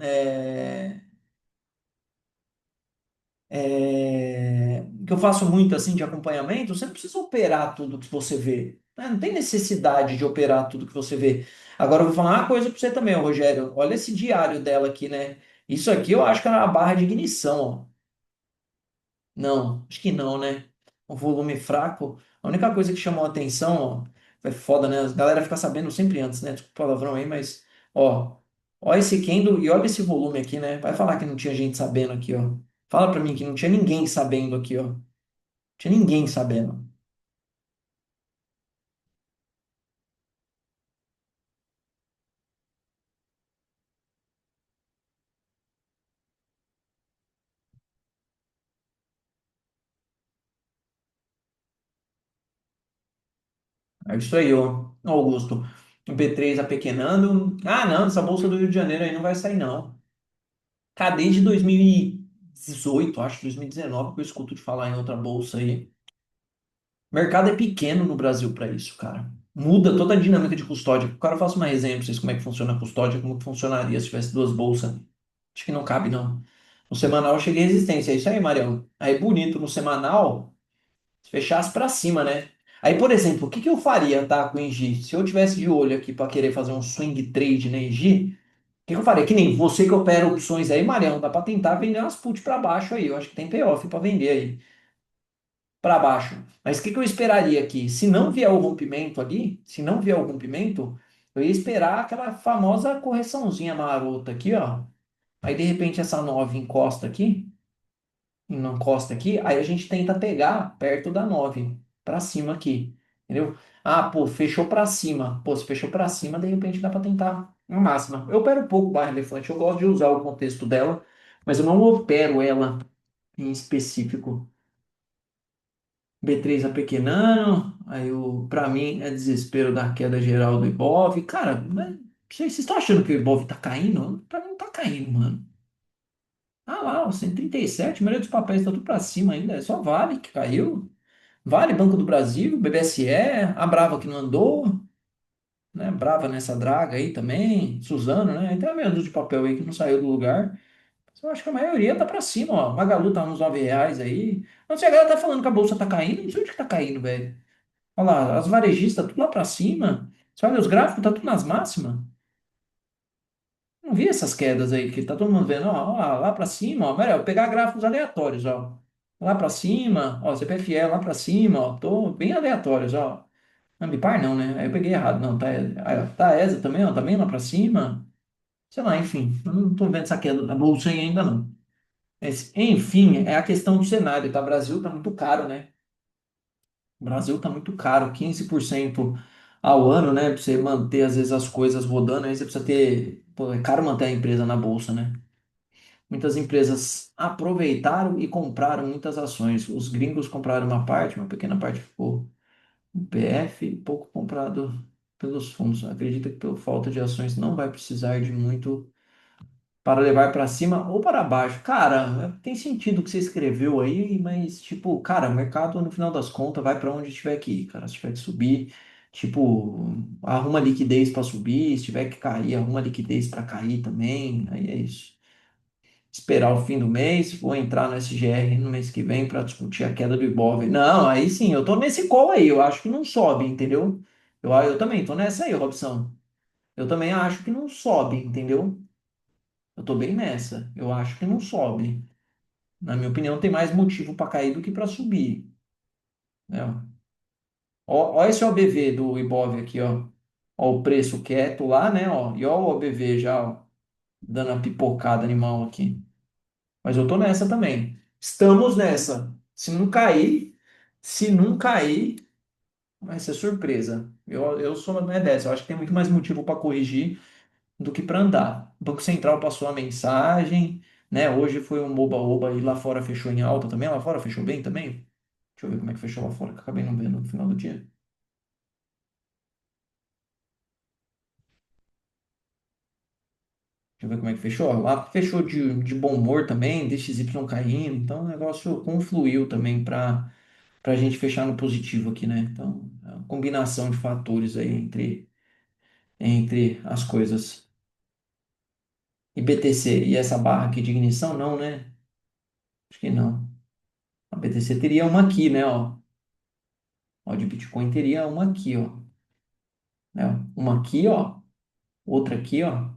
que eu faço muito assim de acompanhamento, você não precisa operar tudo que você vê, né? Não tem necessidade de operar tudo que você vê. Agora eu vou falar uma coisa para você também, ó, Rogério. Olha esse diário dela aqui, né? Isso aqui eu acho que é uma barra de ignição, ó. Não, acho que não, né? Um volume fraco. A única coisa que chamou a atenção, ó, é foda, né? A galera fica sabendo sempre antes, né? Desculpa o palavrão aí, mas, ó esse candle e olha esse volume aqui, né? Vai falar que não tinha gente sabendo aqui, ó. Fala pra mim que não tinha ninguém sabendo aqui, ó. Não tinha ninguém sabendo. É isso aí, ó. Ó, Augusto. O B3 apequenando. Ah, não, essa bolsa do Rio de Janeiro aí não vai sair, não. Cadê de 2018, acho, 2019, que eu escuto de falar em outra bolsa aí. O mercado é pequeno no Brasil para isso, cara. Muda toda a dinâmica de custódia. O cara faça uma resenha pra vocês como é que funciona a custódia, como que funcionaria se tivesse duas bolsas. Acho que não cabe, não. No semanal eu cheguei à existência. É isso aí, Marião. Aí bonito no semanal, se fechasse para cima, né? Aí, por exemplo, o que que eu faria, tá, com o Engie? Se eu tivesse de olho aqui para querer fazer um swing trade na Engie, o que que eu faria? Que nem você que opera opções aí, Marião, dá para tentar vender umas put para baixo aí. Eu acho que tem payoff para vender aí para baixo. Mas o que que eu esperaria aqui? Se não vier o rompimento ali, se não vier o rompimento, eu ia esperar aquela famosa correçãozinha marota aqui, ó. Aí de repente essa 9 encosta aqui, e não encosta aqui, aí a gente tenta pegar perto da 9 para cima aqui, entendeu? Ah, pô, fechou para cima. Pô, se fechou para cima, de repente dá para tentar uma máxima. Eu opero pouco barra elefante, eu gosto de usar o contexto dela, mas eu não opero ela em específico. B3 apequenando, aí para mim é desespero da queda geral do Ibov. Cara, mas vocês estão achando que o Ibov tá caindo? Pra mim não tá caindo, mano. Ah lá, o 137, a maioria dos papéis tá tudo pra cima ainda. É só Vale que caiu. Vale, Banco do Brasil, BBSE, a Brava que não andou, né? Brava nessa draga aí também, Suzano, né? Então é meio dúzia de papel aí que não saiu do lugar. Mas eu acho que a maioria tá pra cima, ó. Magalu tá uns R$ 9 aí. Não sei, a galera tá falando que a bolsa tá caindo, não sei onde que tá caindo, velho. Olha lá, as varejistas tudo lá pra cima. Você olha os gráficos, tá tudo nas máximas. Não vi essas quedas aí, que tá todo mundo vendo, ó, lá pra cima, ó. Melhor, pegar gráficos aleatórios, ó. Lá pra cima, ó, CPFL lá pra cima, ó. Tô bem aleatórios, ó. Ambipar não, né? Aí eu peguei errado. Não, tá, aí, ó, tá a ESA também, ó, tá bem lá pra cima. Sei lá, enfim, eu não tô vendo essa queda da bolsa aí ainda não. Mas, enfim, é a questão do cenário, tá? O Brasil tá muito caro, né? O Brasil tá muito caro, 15% ao ano, né? Pra você manter, às vezes, as coisas rodando, aí você precisa ter. Pô, é caro manter a empresa na bolsa, né? Muitas empresas aproveitaram e compraram muitas ações. Os gringos compraram uma parte, uma pequena parte ficou no PF, pouco comprado pelos fundos. Acredita que, por falta de ações, não vai precisar de muito para levar para cima ou para baixo. Cara, tem sentido o que você escreveu aí, mas, tipo, cara, o mercado, no final das contas, vai para onde tiver que ir, cara. Se tiver que subir, tipo, arruma liquidez para subir, se tiver que cair, arruma liquidez para cair também. Aí é isso. Esperar o fim do mês, vou entrar no SGR no mês que vem para discutir a queda do Ibov. Não, aí sim, eu tô nesse call aí, eu acho que não sobe, entendeu? Eu também tô nessa aí, Robson. Eu também acho que não sobe, entendeu? Eu tô bem nessa. Eu acho que não sobe. Na minha opinião, tem mais motivo para cair do que para subir, né? Ó, esse OBV do Ibov aqui, ó. Ó o preço quieto lá, né, ó. E ó o OBV já, ó, dando a pipocada animal aqui. Mas eu tô nessa também. Estamos nessa. Se não cair, vai ser surpresa. Eu sou não é dessa. Eu acho que tem muito mais motivo para corrigir do que para andar. O Banco Central passou a mensagem, né? Hoje foi um oba-oba e lá fora fechou em alta também. Lá fora fechou bem também. Deixa eu ver como é que fechou lá fora, que eu acabei não vendo no final do dia. Deixa eu ver como é que fechou. Ó, lá fechou de bom humor também, DXY caindo. Então o negócio confluiu também para a gente fechar no positivo aqui, né? Então, é uma combinação de fatores aí entre as coisas. E BTC e essa barra aqui de ignição, não, né? Acho que não. A BTC teria uma aqui, né? Ó, de Bitcoin teria uma aqui, ó. Né? Uma aqui, ó. Outra aqui, ó.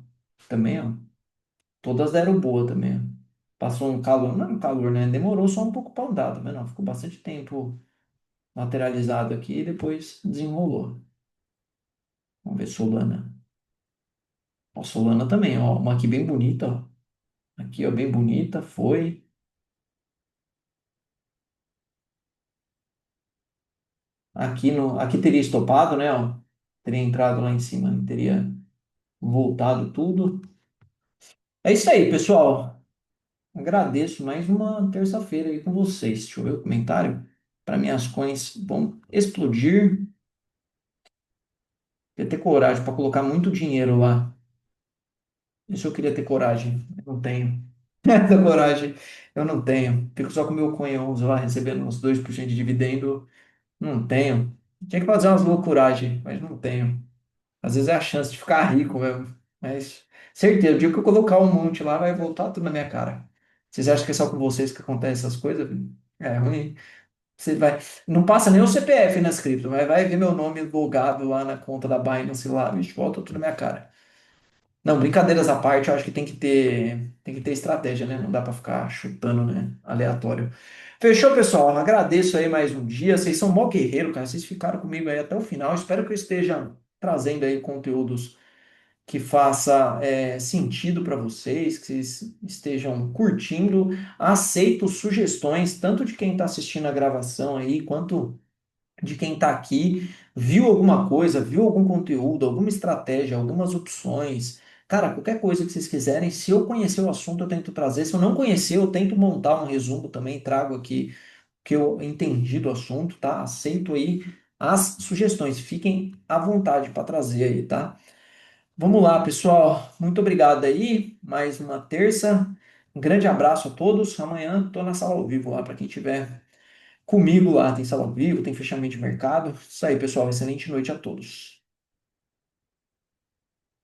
Também, ó. Todas deram boa também, ó. Passou um calor, não é um calor, né? Demorou só um pouco para andar também, não. Ficou bastante tempo lateralizado aqui e depois desenrolou. Vamos ver Solana. Ó, Solana também, ó. Uma aqui bem bonita, ó. Aqui, ó, bem bonita, foi. Aqui teria estopado, né? Ó, teria entrado lá em cima, teria voltado tudo. É isso aí, pessoal. Agradeço mais uma terça-feira aí com vocês. Deixa eu ver o comentário. Para minhas coins vão explodir. Eu ter coragem para colocar muito dinheiro lá. Isso eu queria ter coragem. Eu não tenho. Essa coragem eu não tenho. Fico só com o meu coin 11 lá recebendo uns 2% de dividendo. Não tenho. Tinha que fazer umas loucuragens, mas não tenho. Às vezes é a chance de ficar rico mesmo. Mas certeza, o dia que eu colocar um monte lá, vai voltar tudo na minha cara. Vocês acham que é só com vocês que acontece essas coisas? É ruim. Você vai. Não passa nem o CPF nas cripto, mas vai ver meu nome logado lá na conta da Binance lá, bicho, volta tudo na minha cara. Não, brincadeiras à parte, eu acho que tem que ter estratégia, né? Não dá pra ficar chutando, né? Aleatório. Fechou, pessoal? Agradeço aí mais um dia. Vocês são mó guerreiro, cara. Vocês ficaram comigo aí até o final. Espero que eu esteja trazendo aí conteúdos que faça sentido para vocês, que vocês estejam curtindo. Aceito sugestões, tanto de quem está assistindo a gravação aí, quanto de quem está aqui, viu alguma coisa, viu algum conteúdo, alguma estratégia, algumas opções. Cara, qualquer coisa que vocês quiserem, se eu conhecer o assunto, eu tento trazer. Se eu não conhecer, eu tento montar um resumo também, trago aqui o que eu entendi do assunto, tá? Aceito aí as sugestões. Fiquem à vontade para trazer aí, tá? Vamos lá, pessoal. Muito obrigado aí. Mais uma terça. Um grande abraço a todos. Amanhã estou na sala ao vivo lá para quem tiver comigo lá. Tem sala ao vivo, tem fechamento de mercado. Isso aí, pessoal. Excelente noite a todos.